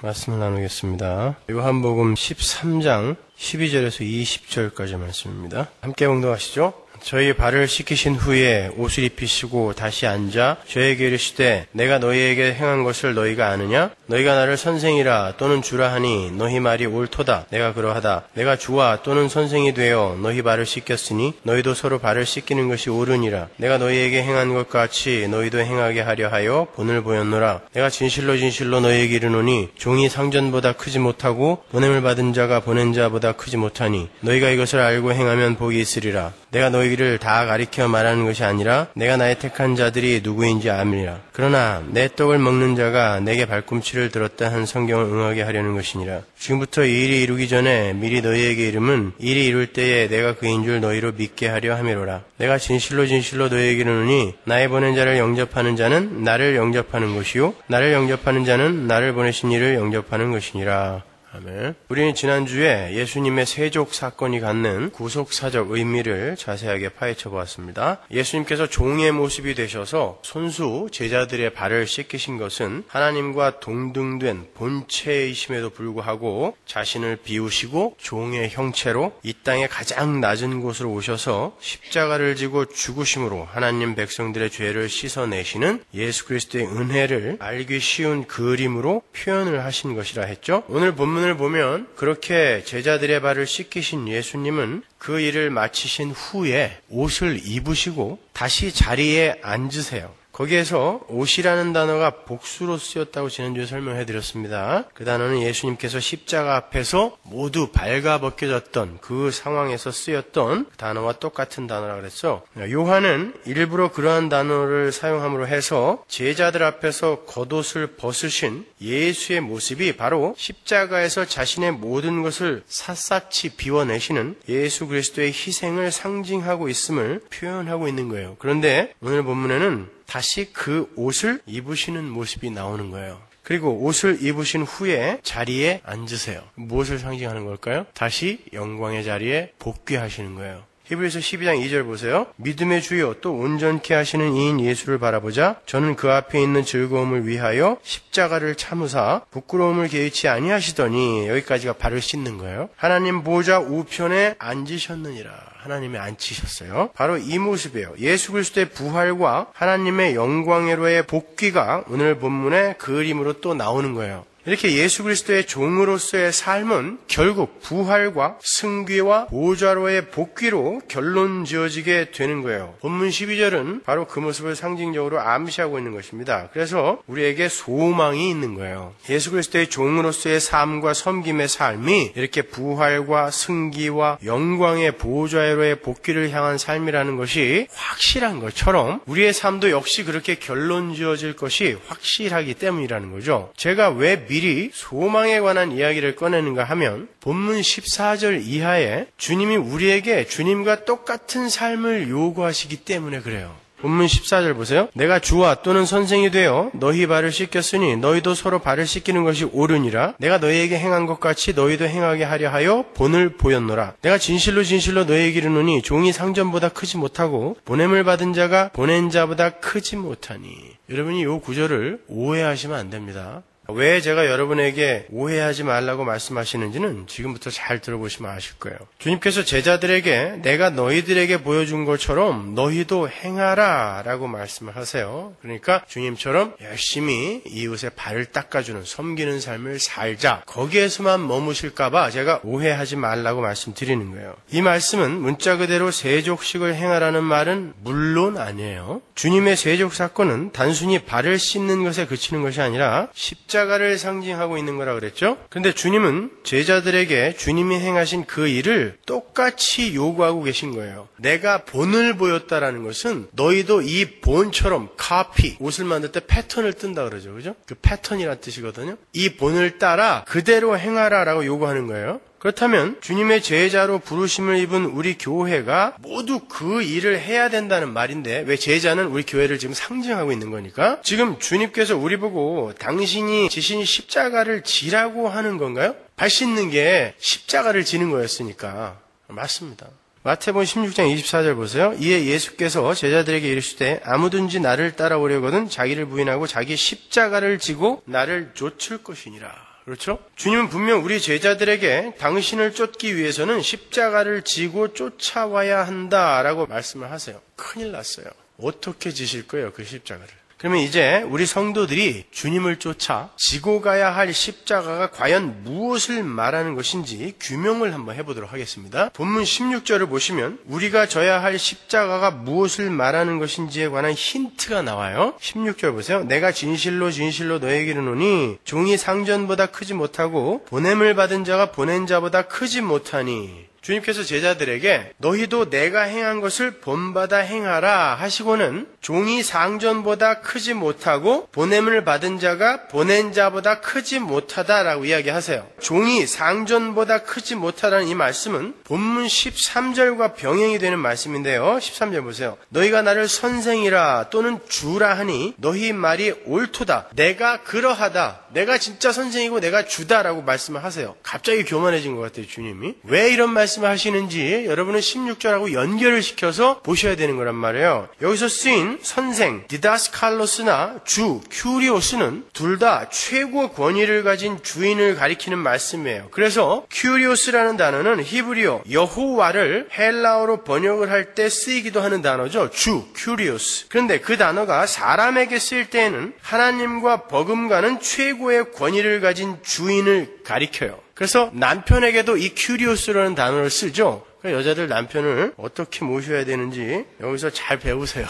말씀을 나누겠습니다. 요한복음 13장 12절에서 20절까지 말씀입니다. 함께 봉독하시죠. 저희 발을 씻기신 후에 옷을 입히시고 다시 앉아 저에게 이르시되 내가 너희에게 행한 것을 너희가 아느냐? 너희가 나를 선생이라 또는 주라 하니 너희 말이 옳도다. 내가 그러하다. 내가 주와 또는 선생이 되어 너희 발을 씻겼으니 너희도 서로 발을 씻기는 것이 옳으니라. 내가 너희에게 행한 것 같이 너희도 행하게 하려 하여 본을 보였노라. 내가 진실로 너희에게 이르노니 종이 상전보다 크지 못하고 보냄을 받은 자가 보낸 자보다 크지 못하니 너희가 이것을 알고 행하면 복이 있으리라. 내가 너희를 다 가리켜 말하는 것이 아니라 내가 나의 택한 자들이 누구인지 암이라. 그러나 내 떡을 먹는 자가 내게 발꿈치를 들었다 한 성경을 응하게 하려는 것이니라. 지금부터 이 일이 이루기 전에 미리 너희에게 이름은 일이 이룰 때에 내가 그인 줄 너희로 믿게 하려 함이로라. 내가 진실로 너희에게 이르노니 나의 보낸 자를 영접하는 자는 나를 영접하는 것이요 나를 영접하는 자는 나를 보내신 이를 영접하는 것이니라. 아멘. 우리는 지난주에 예수님의 세족 사건이 갖는 구속사적 의미를 자세하게 파헤쳐 보았습니다. 예수님께서 종의 모습이 되셔서 손수 제자들의 발을 씻기신 것은 하나님과 동등된 본체이심에도 불구하고 자신을 비우시고 종의 형체로 이 땅의 가장 낮은 곳으로 오셔서 십자가를 지고 죽으심으로 하나님 백성들의 죄를 씻어내시는 예수 그리스도의 은혜를 알기 쉬운 그림으로 표현을 하신 것이라 했죠. 오늘 본문을 보면 그렇게 제자들의 발을 씻기신 예수님은 그 일을 마치신 후에 옷을 입으시고 다시 자리에 앉으세요. 거기에서 옷이라는 단어가 복수로 쓰였다고 지난주에 설명해드렸습니다. 그 단어는 예수님께서 십자가 앞에서 모두 발가벗겨졌던 그 상황에서 쓰였던 단어와 똑같은 단어라 그랬죠. 요한은 일부러 그러한 단어를 사용함으로 해서 제자들 앞에서 겉옷을 벗으신 예수의 모습이 바로 십자가에서 자신의 모든 것을 샅샅이 비워내시는 예수 그리스도의 희생을 상징하고 있음을 표현하고 있는 거예요. 그런데 오늘 본문에는 다시 그 옷을 입으시는 모습이 나오는 거예요. 그리고 옷을 입으신 후에 자리에 앉으세요. 무엇을 상징하는 걸까요? 다시 영광의 자리에 복귀하시는 거예요. 히브리서 12장 2절 보세요. 믿음의 주요 또 온전케 하시는 이인 예수를 바라보자. 저는 그 앞에 있는 즐거움을 위하여 십자가를 참으사 부끄러움을 개의치 아니하시더니, 여기까지가 발을 씻는 거예요. 하나님 보좌 우편에 앉으셨느니라. 하나님이 앉히셨어요. 바로 이 모습이에요. 예수 그리스도의 부활과 하나님의 영광으로의 복귀가 오늘 본문의 그림으로 또 나오는 거예요. 이렇게 예수 그리스도의 종으로서의 삶은 결국 부활과 승귀와 보좌로의 복귀로 결론 지어지게 되는 거예요. 본문 12절은 바로 그 모습을 상징적으로 암시하고 있는 것입니다. 그래서 우리에게 소망이 있는 거예요. 예수 그리스도의 종으로서의 삶과 섬김의 삶이 이렇게 부활과 승귀와 영광의 보좌로의 복귀를 향한 삶이라는 것이 확실한 것처럼 우리의 삶도 역시 그렇게 결론 지어질 것이 확실하기 때문이라는 거죠. 제가 왜 미리 소망에 관한 이야기를 꺼내는가 하면 본문 14절 이하에 주님이 우리에게 주님과 똑같은 삶을 요구하시기 때문에 그래요. 본문 14절 보세요. 내가 주와 또는 선생이 되어 너희 발을 씻겼으니 너희도 서로 발을 씻기는 것이 옳으니라. 내가 너희에게 행한 것 같이 너희도 행하게 하려 하여 본을 보였노라. 내가 진실로 너희에게 이르노니 종이 상전보다 크지 못하고 보냄을 받은 자가 보낸 자보다 크지 못하니. 여러분이 이 구절을 오해하시면 안 됩니다. 왜 제가 여러분에게 오해하지 말라고 말씀하시는지는 지금부터 잘 들어보시면 아실 거예요. 주님께서 제자들에게 내가 너희들에게 보여준 것처럼 너희도 행하라 라고 말씀을 하세요. 그러니까 주님처럼 열심히 이웃의 발을 닦아주는 섬기는 삶을 살자. 거기에서만 머무실까봐 제가 오해하지 말라고 말씀드리는 거예요. 이 말씀은 문자 그대로 세족식을 행하라는 말은 물론 아니에요. 주님의 세족 사건은 단순히 발을 씻는 것에 그치는 것이 아니라 십자가를 상징하고 있는 거라 그랬죠. 그런데 주님은 제자들에게 주님이 행하신 그 일을 똑같이 요구하고 계신 거예요. 내가 본을 보였다라는 것은 너희도 이 본처럼 카피, 옷을 만들 때 패턴을 뜬다 그러죠. 그죠? 그 패턴이란 뜻이거든요. 이 본을 따라 그대로 행하라라고 요구하는 거예요. 그렇다면 주님의 제자로 부르심을 입은 우리 교회가 모두 그 일을 해야 된다는 말인데 왜 제자는 우리 교회를 지금 상징하고 있는 거니까? 지금 주님께서 우리 보고 당신이 지신 십자가를 지라고 하는 건가요? 발 씻는 게 십자가를 지는 거였으니까. 맞습니다. 마태복음 16장 24절 보세요. 이에 예수께서 제자들에게 이르시되 아무든지 나를 따라오려거든 자기를 부인하고 자기 십자가를 지고 나를 좇을 것이니라. 그렇죠? 주님은 분명 우리 제자들에게 당신을 쫓기 위해서는 십자가를 지고 쫓아와야 한다라고 말씀을 하세요. 큰일 났어요. 어떻게 지실 거예요, 그 십자가를? 그러면 이제 우리 성도들이 주님을 쫓아 지고 가야 할 십자가가 과연 무엇을 말하는 것인지 규명을 한번 해보도록 하겠습니다. 본문 16절을 보시면 우리가 져야 할 십자가가 무엇을 말하는 것인지에 관한 힌트가 나와요. 16절 보세요. 내가 진실로 진실로 너에게 이르노니 종이 상전보다 크지 못하고 보냄을 받은 자가 보낸 자보다 크지 못하니. 주님께서 제자들에게 너희도 내가 행한 것을 본받아 행하라 하시고는 종이 상전보다 크지 못하고 보냄을 받은 자가 보낸 자보다 크지 못하다라고 이야기하세요. 종이 상전보다 크지 못하다는 이 말씀은 본문 13절과 병행이 되는 말씀인데요. 13절 보세요. 너희가 나를 선생이라 또는 주라 하니 너희 말이 옳도다. 내가 그러하다. 내가 진짜 선생이고 내가 주다라고 말씀을 하세요. 갑자기 교만해진 것 같아요, 주님이. 왜 이런 말씀을 하시는지 여러분은 16절하고 연결을 시켜서 보셔야 되는 거란 말이에요. 여기서 쓰인 선생, 디다스칼로스나 주, 큐리오스는 둘 다 최고 권위를 가진 주인을 가리키는 말씀이에요. 그래서 큐리오스라는 단어는 히브리어 여호와를 헬라어로 번역을 할 때 쓰이기도 하는 단어죠. 주, 큐리오스. 그런데 그 단어가 사람에게 쓰일 때에는 하나님과 버금가는 최고의 권위를 가진 주인을 가리켜요. 그래서 남편에게도 이 큐리오스라는 단어를 쓰죠. 그러니까 여자들 남편을 어떻게 모셔야 되는지 여기서 잘 배우세요.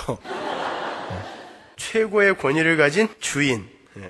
최고의 권위를 가진 주인.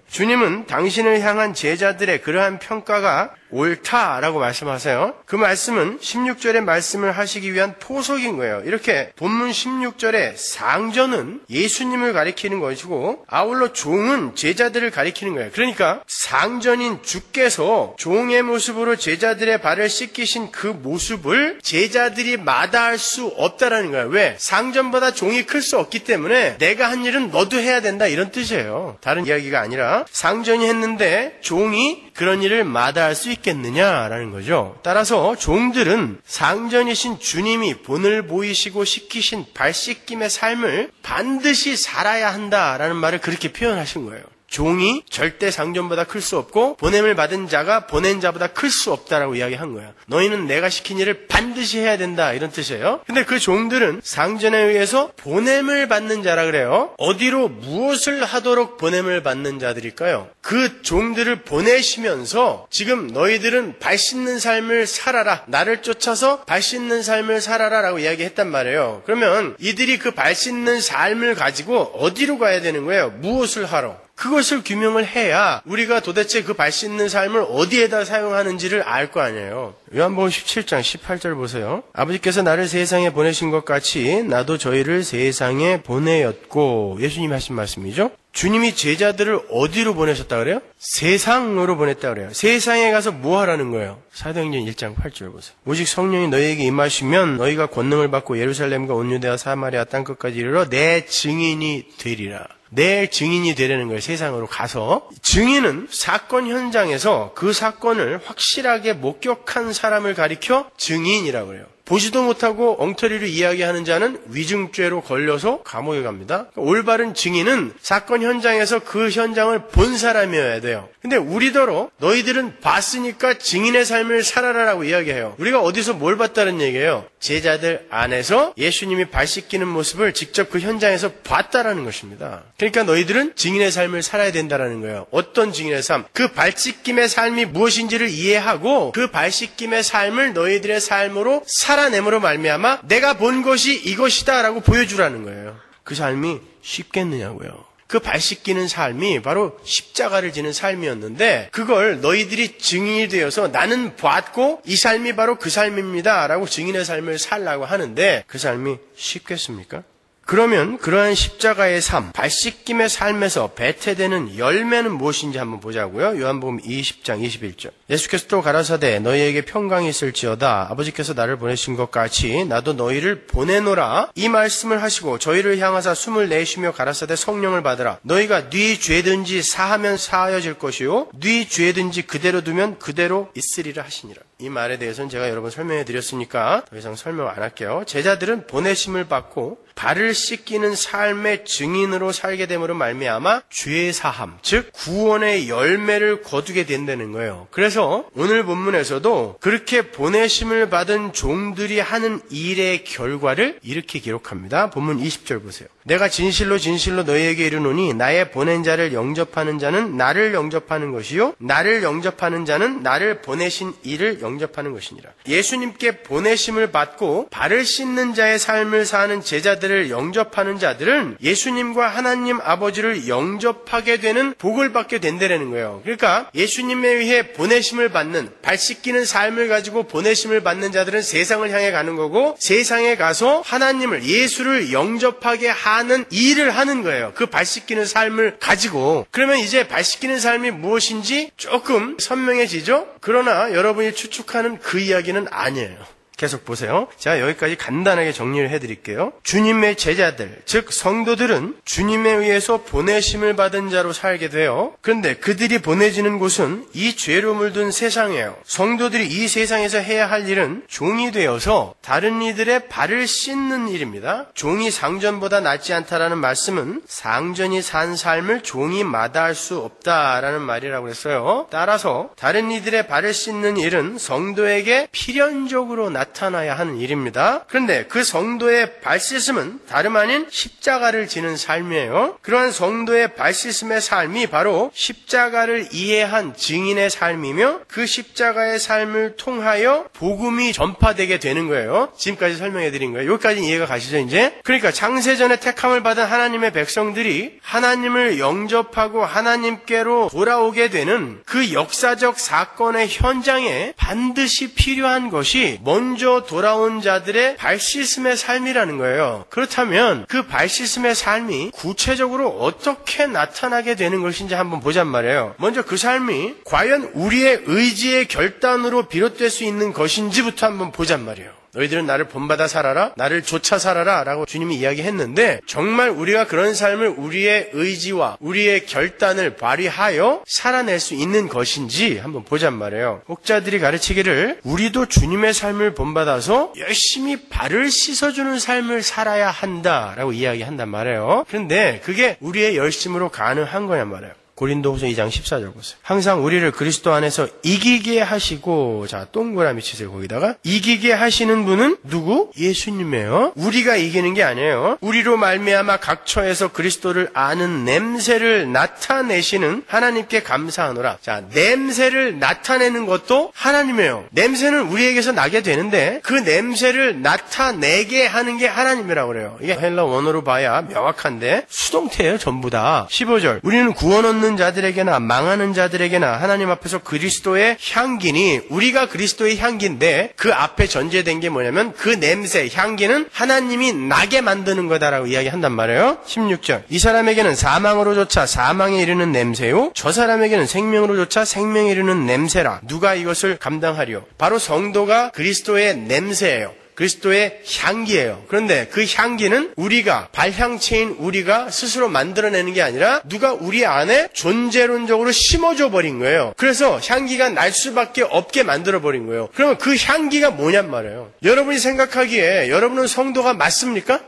주님은 당신을 향한 제자들의 그러한 평가가 옳다라고 말씀하세요. 그 말씀은 16절의 말씀을 하시기 위한 포석인 거예요. 이렇게 본문 16절의 상전은 예수님을 가리키는 것이고 아울러 종은 제자들을 가리키는 거예요. 그러니까 상전인 주께서 종의 모습으로 제자들의 발을 씻기신 그 모습을 제자들이 마다할 수 없다라는 거예요. 왜? 상전보다 종이 클 수 없기 때문에 내가 한 일은 너도 해야 된다 이런 뜻이에요. 다른 이야기가 아니라 상전이 했는데 종이 그런 일을 마다할 수 있겠느냐라는 거죠. 따라서 종들은 상전이신 주님이 본을 보이시고 시키신 발 씻김의 삶을 반드시 살아야 한다라는 말을 그렇게 표현하신 거예요. 종이 절대 상전보다 클 수 없고 보냄을 받은 자가 보낸 자보다 클 수 없다라고 이야기한 거야. 너희는 내가 시킨 일을 반드시 해야 된다 이런 뜻이에요. 근데 그 종들은 상전에 의해서 보냄을 받는 자라 그래요. 어디로 무엇을 하도록 보냄을 받는 자들일까요? 그 종들을 보내시면서 지금 너희들은 발 씻는 삶을 살아라. 나를 쫓아서 발 씻는 삶을 살아라 라고 이야기했단 말이에요. 그러면 이들이 그 발 씻는 삶을 가지고 어디로 가야 되는 거예요? 무엇을 하러? 그것을 규명을 해야 우리가 도대체 그 발 씻는 삶을 어디에다 사용하는지를 알 거 아니에요. 요한복음 17장 18절 보세요. 아버지께서 나를 세상에 보내신 것 같이 나도 저희를 세상에 보내었고, 예수님이 하신 말씀이죠. 주님이 제자들을 어디로 보내셨다 그래요? 세상으로 보냈다 그래요. 세상에 가서 뭐 하라는 거예요? 사도행전 1장 8절 보세요. 오직 성령이 너희에게 임하시면 너희가 권능을 받고 예루살렘과 온 유대와 사마리아 땅끝까지 이르러 내 증인이 되리라. 내 증인이 되려는 거예요. 세상으로 가서. 증인은 사건 현장에서 그 사건을 확실하게 목격한 사람을 가리켜 증인이라고 해요. 보지도 못하고 엉터리로 이야기하는 자는 위증죄로 걸려서 감옥에 갑니다. 올바른 증인은 사건 현장에서 그 현장을 본 사람이어야 돼요. 근데 우리더러 너희들은 봤으니까 증인의 삶을 살아라라고 이야기해요. 우리가 어디서 뭘 봤다는 얘기예요? 제자들 안에서 예수님이 발 씻기는 모습을 직접 그 현장에서 봤다라는 것입니다. 그러니까 너희들은 증인의 삶을 살아야 된다라는 거예요. 어떤 증인의 삶? 그 발 씻김의 삶이 무엇인지를 이해하고 그 발 씻김의 삶을 너희들의 삶으로 살아내므로 말미암아 내가 본 것이 이것이다 라고 보여주라는 거예요. 그 삶이 쉽겠느냐고요. 그 발 씻기는 삶이 바로 십자가를 지는 삶이었는데 그걸 너희들이 증인이 되어서 나는 봤고 이 삶이 바로 그 삶입니다 라고 증인의 삶을 살라고 하는데 그 삶이 쉽겠습니까? 그러면 그러한 십자가의 삶, 발 씻김의 삶에서 배태되는 열매는 무엇인지 한번 보자고요. 요한복음 20장 21절. 예수께서 또 가라사대 너희에게 평강이 있을지어다. 아버지께서 나를 보내신 것 같이 나도 너희를 보내노라. 이 말씀을 하시고 저희를 향하사 숨을 내쉬며 가라사대 성령을 받으라. 너희가 네 죄든지 사하면 사하여질 것이요 네 죄든지 그대로 두면 그대로 있으리라 하시니라. 이 말에 대해서는 제가 여러 번 설명해 드렸으니까 더 이상 설명 안 할게요. 제자들은 보내심을 받고 발을 씻기는 삶의 증인으로 살게 됨으로 말미암아 죄 사함, 즉 구원의 열매를 거두게 된다는 거예요. 그래서 오늘 본문에서도 그렇게 보내심을 받은 종들이 하는 일의 결과를 이렇게 기록합니다. 본문 20절 보세요. 내가 진실로 진실로 너희에게 이르노니 나의 보낸 자를 영접하는 자는 나를 영접하는 것이요 나를 영접하는 자는 나를 보내신 이를 영접하는 것이니라. 예수님께 보내심을 받고 발을 씻는 자의 삶을 사는 제자들을 영접하는 자들은 예수님과 하나님 아버지를 영접하게 되는 복을 받게 된다는 거예요. 그러니까 예수님에 의해 보내심을 받는, 발 씻기는 삶을 가지고 보내심을 받는 자들은 세상을 향해 가는 거고, 세상에 가서 하나님을, 예수를 영접하게 하는 일을 하는 거예요. 그 발 씻기는 삶을 가지고. 그러면 이제 발 씻기는 삶이 무엇인지 조금 선명해지죠? 그러나 여러분이 추측하는 그 이야기는 아니에요. 계속 보세요. 자, 여기까지 간단하게 정리를 해드릴게요. 주님의 제자들, 즉 성도들은 주님에 의해서 보내심을 받은 자로 살게 돼요. 그런데 그들이 보내지는 곳은 이 죄로 물든 세상이에요. 성도들이 이 세상에서 해야 할 일은 종이 되어서 다른 이들의 발을 씻는 일입니다. 종이 상전보다 낫지 않다라는 말씀은 상전이 산 삶을 종이 마다할 수 없다라는 말이라고 했어요. 따라서 다른 이들의 발을 씻는 일은 성도에게 필연적으로 나타나야 하는 일입니다. 그런데 그 성도의 발 씻음은 다름 아닌 십자가를 지는 삶이에요. 그러한 성도의 발 씻음의 삶이 바로 십자가를 이해한 증인의 삶이며 그 십자가의 삶을 통하여 복음이 전파되게 되는 거예요. 지금까지 설명해 드린 거예요. 여기까지 이해가 가시죠, 이제? 그러니까 창세전에 택함을 받은 하나님의 백성들이 하나님을 영접하고 하나님께로 돌아오게 되는 그 역사적 사건의 현장에 반드시 필요한 것이 먼저 돌아온 자들의 발 씻음의 삶이라는 거예요. 그렇다면 그 발 씻음의 삶이 구체적으로 어떻게 나타나게 되는 것인지 한번 보잔 말이에요. 먼저 그 삶이 과연 우리의 의지의 결단으로 비롯될 수 있는 것인지부터 한번 보잔 말이에요. 너희들은 나를 본받아 살아라, 나를 쫓아 살아라 라고 주님이 이야기했는데 정말 우리가 그런 삶을 우리의 의지와 우리의 결단을 발휘하여 살아낼 수 있는 것인지 한번 보잔 말이에요. 목자들이 가르치기를 우리도 주님의 삶을 본받아서 열심히 발을 씻어주는 삶을 살아야 한다라고 이야기한단 말이에요. 그런데 그게 우리의 열심으로 가능한 거냔 말이에요. 고린도후서 2장 14절 보세요. 항상 우리를 그리스도 안에서 이기게 하시고, 자, 동그라미 치세요. 거기다가 이기게 하시는 분은 누구? 예수님이에요. 우리가 이기는 게 아니에요. 우리로 말미암아 각처에서 그리스도를 아는 냄새를 나타내시는 하나님께 감사하노라. 자, 냄새를 나타내는 것도 하나님이에요. 냄새는 우리에게서 나게 되는데 그 냄새를 나타내게 하는 게 하나님이라고 그래요. 이게 헬라 원어로 봐야 명확한데 수동태예요, 전부 다. 15절. 우리는 구원 얻는 자들에게나 망하는 자들에게나 하나님 앞에서 그리스도의 향기니, 우리가 그리스도의 향기인데 그 앞에 전제된 게 뭐냐면 그 냄새, 향기는 하나님이 나게 만드는 거다라고 이야기한단 말이에요. 16절. 이 사람에게는 사망으로조차 사망에 이르는 냄새요, 저 사람에게는 생명으로조차 생명에 이르는 냄새라. 누가 이것을 감당하리요? 바로 성도가 그리스도의 냄새예요. 그리스도의 향기예요. 그런데 그 향기는 우리가, 발향체인 우리가 스스로 만들어내는 게 아니라 누가 우리 안에 존재론적으로 심어줘 버린 거예요. 그래서 향기가 날 수밖에 없게 만들어 버린 거예요. 그러면 그 향기가 뭐냔 말이에요. 여러분이 생각하기에 여러분은 성도가 맞습니까?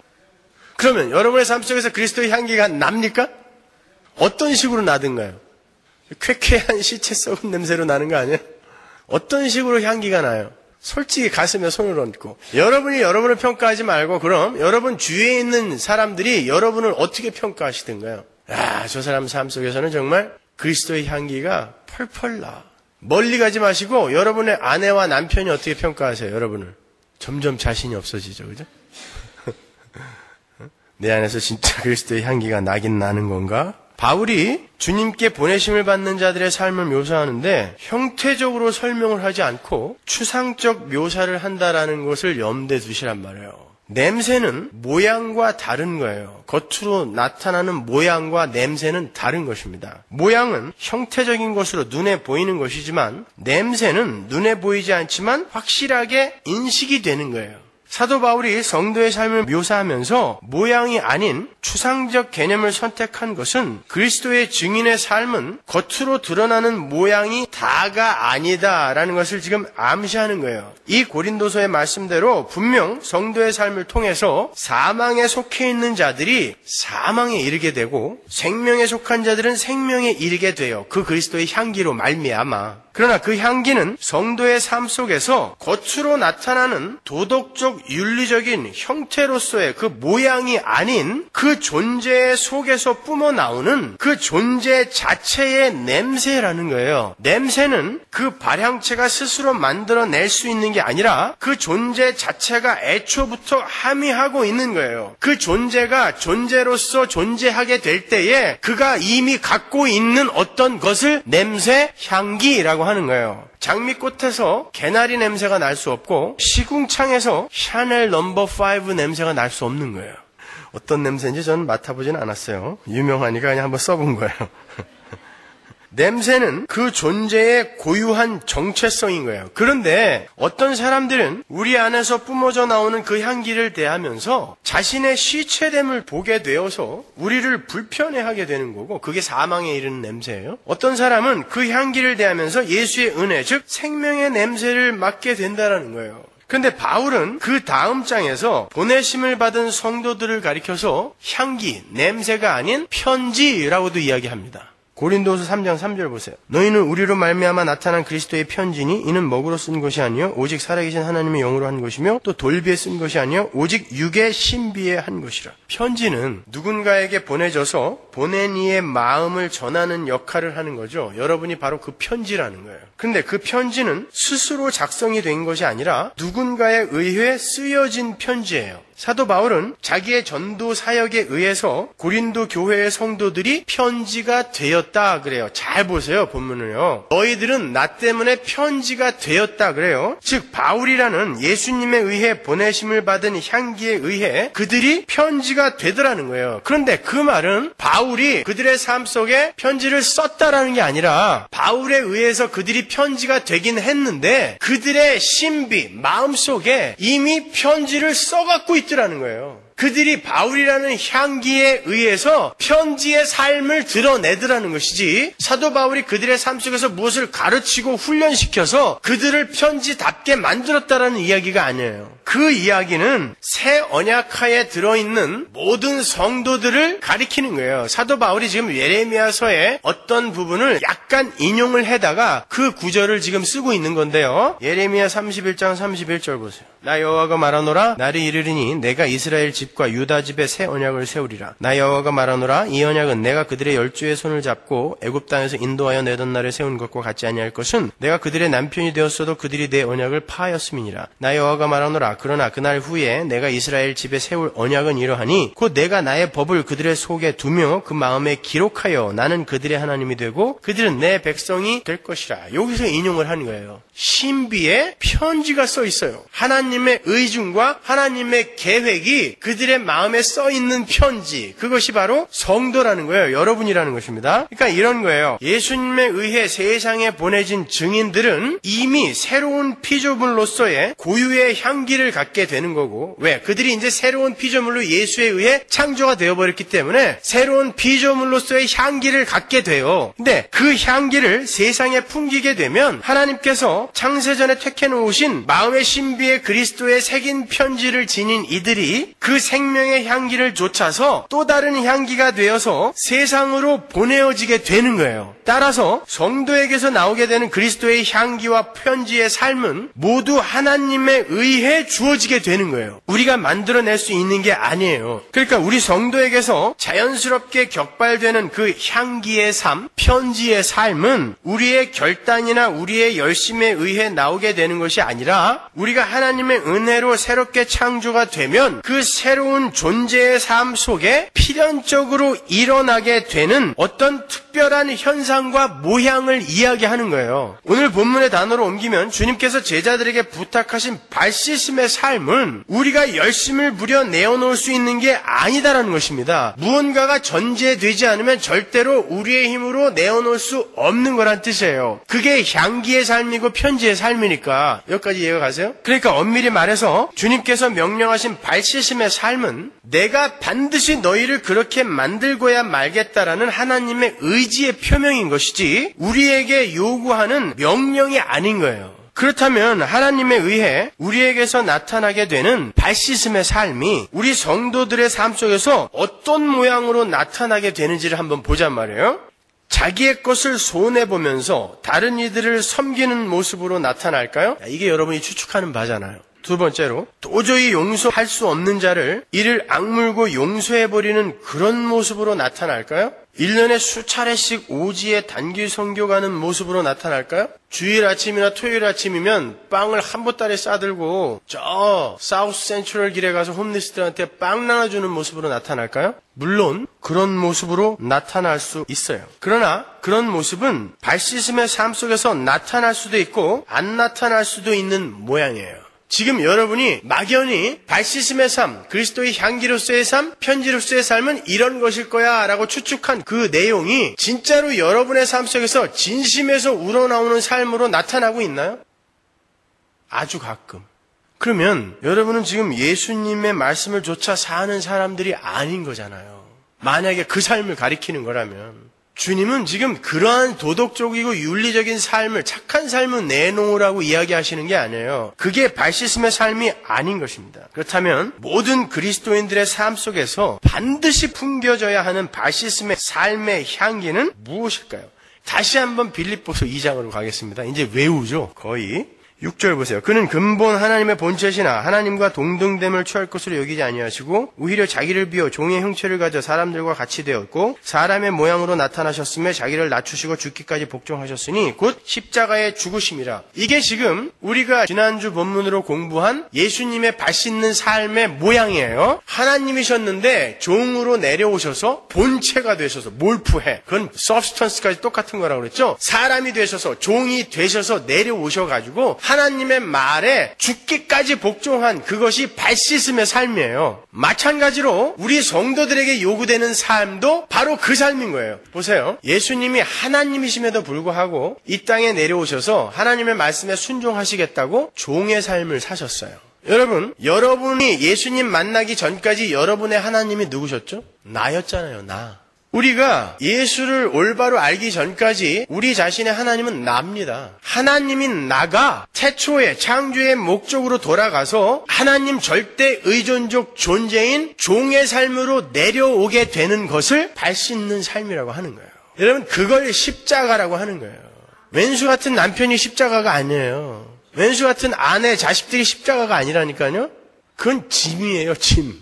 그러면 여러분의 삶 속에서 그리스도의 향기가 납니까? 어떤 식으로 나든가요? 쾌쾌한 시체 썩은 냄새로 나는 거 아니에요? 어떤 식으로 향기가 나요? 솔직히 가슴에 손을 얹고, 여러분이 여러분을 평가하지 말고 그럼 여러분 주위에 있는 사람들이 여러분을 어떻게 평가하시던가요? 야, 저 사람 삶 속에서는 정말 그리스도의 향기가 펄펄 나. 멀리 가지 마시고 여러분의 아내와 남편이 어떻게 평가하세요? 여러분을. 점점 자신이 없어지죠, 그죠? 내 안에서 진짜 그리스도의 향기가 나긴 나는 건가? 바울이 주님께 보내심을 받는 자들의 삶을 묘사하는데 형태적으로 설명을 하지 않고 추상적 묘사를 한다라는 것을 염두에 두시란 말이에요. 냄새는 모양과 다른 거예요. 겉으로 나타나는 모양과 냄새는 다른 것입니다. 모양은 형태적인 것으로 눈에 보이는 것이지만 냄새는 눈에 보이지 않지만 확실하게 인식이 되는 거예요. 사도 바울이 성도의 삶을 묘사하면서 모양이 아닌 추상적 개념을 선택한 것은 그리스도의 증인의 삶은 겉으로 드러나는 모양이 다가 아니다라는 것을 지금 암시하는 거예요. 이 고린도서의 말씀대로 분명 성도의 삶을 통해서 사망에 속해 있는 자들이 사망에 이르게 되고 생명에 속한 자들은 생명에 이르게 돼요. 그 그리스도의 향기로 말미암아. 그러나 그 향기는 성도의 삶 속에서 겉으로 나타나는 도덕적 윤리적인 형태로서의 그 모양이 아닌 그 존재 속에서 뿜어나오는 그 존재 자체의 냄새라는 거예요. 냄새는 그 발향체가 스스로 만들어낼 수 있는 게 아니라 그 존재 자체가 애초부터 함의하고 있는 거예요. 그 존재가 존재로서 존재하게 될 때에 그가 이미 갖고 있는 어떤 것을 냄새, 향기라고 하는 거예요. 장미꽃에서 개나리 냄새가 날 수 없고 시궁창에서 샤넬 넘버 5 냄새가 날 수 없는 거예요. 어떤 냄새인지 저는 맡아보진 않았어요. 유명하니까 그냥 한번 써본 거예요. 냄새는 그 존재의 고유한 정체성인 거예요. 그런데 어떤 사람들은 우리 안에서 뿜어져 나오는 그 향기를 대하면서 자신의 시체됨을 보게 되어서 우리를 불편해하게 되는 거고 그게 사망에 이르는 냄새예요. 어떤 사람은 그 향기를 대하면서 예수의 은혜, 즉 생명의 냄새를 맡게 된다는 거예요. 그런데 바울은 그 다음 장에서 보내심을 받은 성도들을 가리켜서 향기, 냄새가 아닌 편지라고도 이야기합니다. 고린도서 3장 3절 보세요. 너희는 우리로 말미암아 나타난 그리스도의 편지니 이는 먹으로 쓴 것이 아니요 오직 살아계신 하나님의 영으로 한 것이며 또 돌비에 쓴 것이 아니요 오직 육의 신비에 한 것이라. 편지는 누군가에게 보내져서 보낸 이의 마음을 전하는 역할을 하는 거죠. 여러분이 바로 그 편지라는 거예요. 그런데 그 편지는 스스로 작성이 된 것이 아니라 누군가에 의해 쓰여진 편지예요. 사도 바울은 자기의 전도 사역에 의해서 고린도 교회의 성도들이 편지가 되었다 그래요. 잘 보세요, 본문을요. 너희들은 나 때문에 편지가 되었다 그래요. 즉 바울이라는 예수님에 의해 보내심을 받은 향기에 의해 그들이 편지가 되더라는 거예요. 그런데 그 말은 바울이 그들의 삶 속에 편지를 썼다라는 게 아니라 바울에 의해서 그들이 편지가 되긴 했는데 그들의 신비, 마음속에 이미 편지를 써갖고 있더라는 거예요. 그들이 바울이라는 향기에 의해서 편지의 삶을 드러내더라는 것이지 사도 바울이 그들의 삶 속에서 무엇을 가르치고 훈련시켜서 그들을 편지답게 만들었다라는 이야기가 아니에요. 그 이야기는 새 언약하에 들어있는 모든 성도들을 가리키는 거예요. 사도 바울이 지금 예레미야서의 어떤 부분을 약간 인용을 해다가 그 구절을 지금 쓰고 있는 건데요. 예레미야 31장 31절 보세요. 나 여호와가 말하노라 나를 이르리니 내가 이스라엘 집과 유다 집에 새 언약을 세우리라. 나 여호와가 말하노라 이 언약은 내가 그들의 열조의 손을 잡고 애굽 땅에서 인도하여 내던 날에 세운 것과 같지 아니할 것은 내가 그들의 남편이 되었어도 그들이 내 언약을 파하였음이니라. 나 여호와가 말하노라 그러나 그날 후에 내가 이스라엘 집에 세울 언약은 이러하니 곧 내가 나의 법을 그들의 속에 두며 그 마음에 기록하여 나는 그들의 하나님이 되고 그들은 내 백성이 될 것이라. 여기서 인용을 하는 거예요. 신비에 편지가 써 있어요. 하나님의 의중과 하나님의 계획이 그들의 마음에 써 있는 편지, 그것이 바로 성도라는 거예요. 여러분이라는 것입니다. 그러니까 이런 거예요. 예수님에 의해 세상에 보내진 증인들은 이미 새로운 피조물로서의 고유의 향기를 갖게 되는 거고, 왜? 그들이 이제 새로운 피조물로 예수에 의해 창조가 되어버렸기 때문에 새로운 피조물로서의 향기를 갖게 돼요. 근데 그 향기를 세상에 풍기게 되면 하나님께서 창세전에 택해 놓으신 마음의 신비의 그리스도의 새긴 편지를 지닌 이들이 그 생명의 향기를 좇아서 또 다른 향기가 되어서 세상으로 보내어지게 되는 거예요. 따라서 성도에게서 나오게 되는 그리스도의 향기와 편지의 삶은 모두 하나님에 의해 주어지게 되는 거예요. 우리가 만들어낼 수 있는 게 아니에요. 그러니까 우리 성도에게서 자연스럽게 격발되는 그 향기의 삶, 편지의 삶은 우리의 결단이나 우리의 열심에 의해 나오게 되는 것이 아니라 우리가 하나님의 은혜로 새롭게 창조가 되면 그 새로운 존재의 삶 속에 필연적으로 일어나게 되는 어떤 특별한 현상과 모양을 이야기하는 거예요. 오늘 본문의 단어로 옮기면 주님께서 제자들에게 부탁하신 발시스메 씻음의 삶은 우리가 열심을 부려 내어놓을 수 있는 게 아니다라는 것입니다. 무언가가 전제되지 않으면 절대로 우리의 힘으로 내어놓을 수 없는 거란 뜻이에요. 그게 향기의 삶이고 편지의 삶이니까. 여기까지 이해가 가세요? 그러니까 엄밀히 말해서 주님께서 명령하신 발 씻음의 삶은 내가 반드시 너희를 그렇게 만들고야 말겠다라는 하나님의 의지의 표명인 것이지 우리에게 요구하는 명령이 아닌 거예요. 그렇다면 하나님에 의해 우리에게서 나타나게 되는 발 씻음의 삶이 우리 성도들의 삶 속에서 어떤 모양으로 나타나게 되는지를 한번 보자 말이에요. 자기의 것을 손해보면서 다른 이들을 섬기는 모습으로 나타날까요? 이게 여러분이 추측하는 바잖아요. 두 번째로 도저히 용서할 수 없는 자를 이를 악물고 용서해버리는 그런 모습으로 나타날까요? 1년에 수차례씩 오지에 단기 선교 가는 모습으로 나타날까요? 주일 아침이나 토요일 아침이면 빵을 한 보따리 싸들고 저 사우스 센트럴 길에 가서 홈리스들한테 빵 나눠주는 모습으로 나타날까요? 물론 그런 모습으로 나타날 수 있어요. 그러나 그런 모습은 발 씻음의 삶 속에서 나타날 수도 있고 안 나타날 수도 있는 모양이에요. 지금 여러분이 막연히 발 씻음의 삶, 그리스도의 향기로서의 삶, 편지로서의 삶은 이런 것일 거야 라고 추측한 그 내용이 진짜로 여러분의 삶 속에서 진심에서 우러나오는 삶으로 나타나고 있나요? 아주 가끔. 그러면 여러분은 지금 예수님의 말씀을 조차 사는 사람들이 아닌 거잖아요. 만약에 그 삶을 가리키는 거라면. 주님은 지금 그러한 도덕적이고 윤리적인 삶을, 착한 삶을 내놓으라고 이야기하시는 게 아니에요. 그게 발 씻음의 삶이 아닌 것입니다. 그렇다면 모든 그리스도인들의 삶 속에서 반드시 풍겨져야 하는 발 씻음의 삶의 향기는 무엇일까요? 다시 한번 빌립보서 2장으로 가겠습니다. 이제 외우죠. 거의. 6절 보세요. 그는 근본 하나님의 본체시나 하나님과 동등됨을 취할 것으로 여기지 아니하시고 오히려 자기를 비워 종의 형체를 가져 사람들과 같이 되었고 사람의 모양으로 나타나셨으며 자기를 낮추시고 죽기까지 복종하셨으니 곧 십자가의 죽으심이라. 이게 지금 우리가 지난주 본문으로 공부한 예수님의 발 씻는 삶의 모양이에요. 하나님이셨는데 종으로 내려오셔서 본체가 되셔서 몰프해. 그건 substance까지 똑같은 거라고 그랬죠. 사람이 되셔서 종이 되셔서 내려오셔가지고 하나님의 말에 죽기까지 복종한 그것이 발 씻음의 삶이에요. 마찬가지로 우리 성도들에게 요구되는 삶도 바로 그 삶인 거예요. 보세요. 예수님이 하나님이심에도 불구하고 이 땅에 내려오셔서 하나님의 말씀에 순종하시겠다고 종의 삶을 사셨어요. 여러분, 여러분이 예수님 만나기 전까지 여러분의 하나님이 누구셨죠? 나였잖아요, 나. 우리가 예수를 올바로 알기 전까지 우리 자신의 하나님은 나입니다. 하나님인 나가 태초의 창조의 목적으로 돌아가서 하나님 절대 의존적 존재인 종의 삶으로 내려오게 되는 것을 발 씻는 삶이라고 하는 거예요. 여러분, 그걸 십자가라고 하는 거예요. 왼수 같은 남편이 십자가가 아니에요. 왼수 같은 아내, 자식들이 십자가가 아니라니까요. 그건 짐이에요, 짐.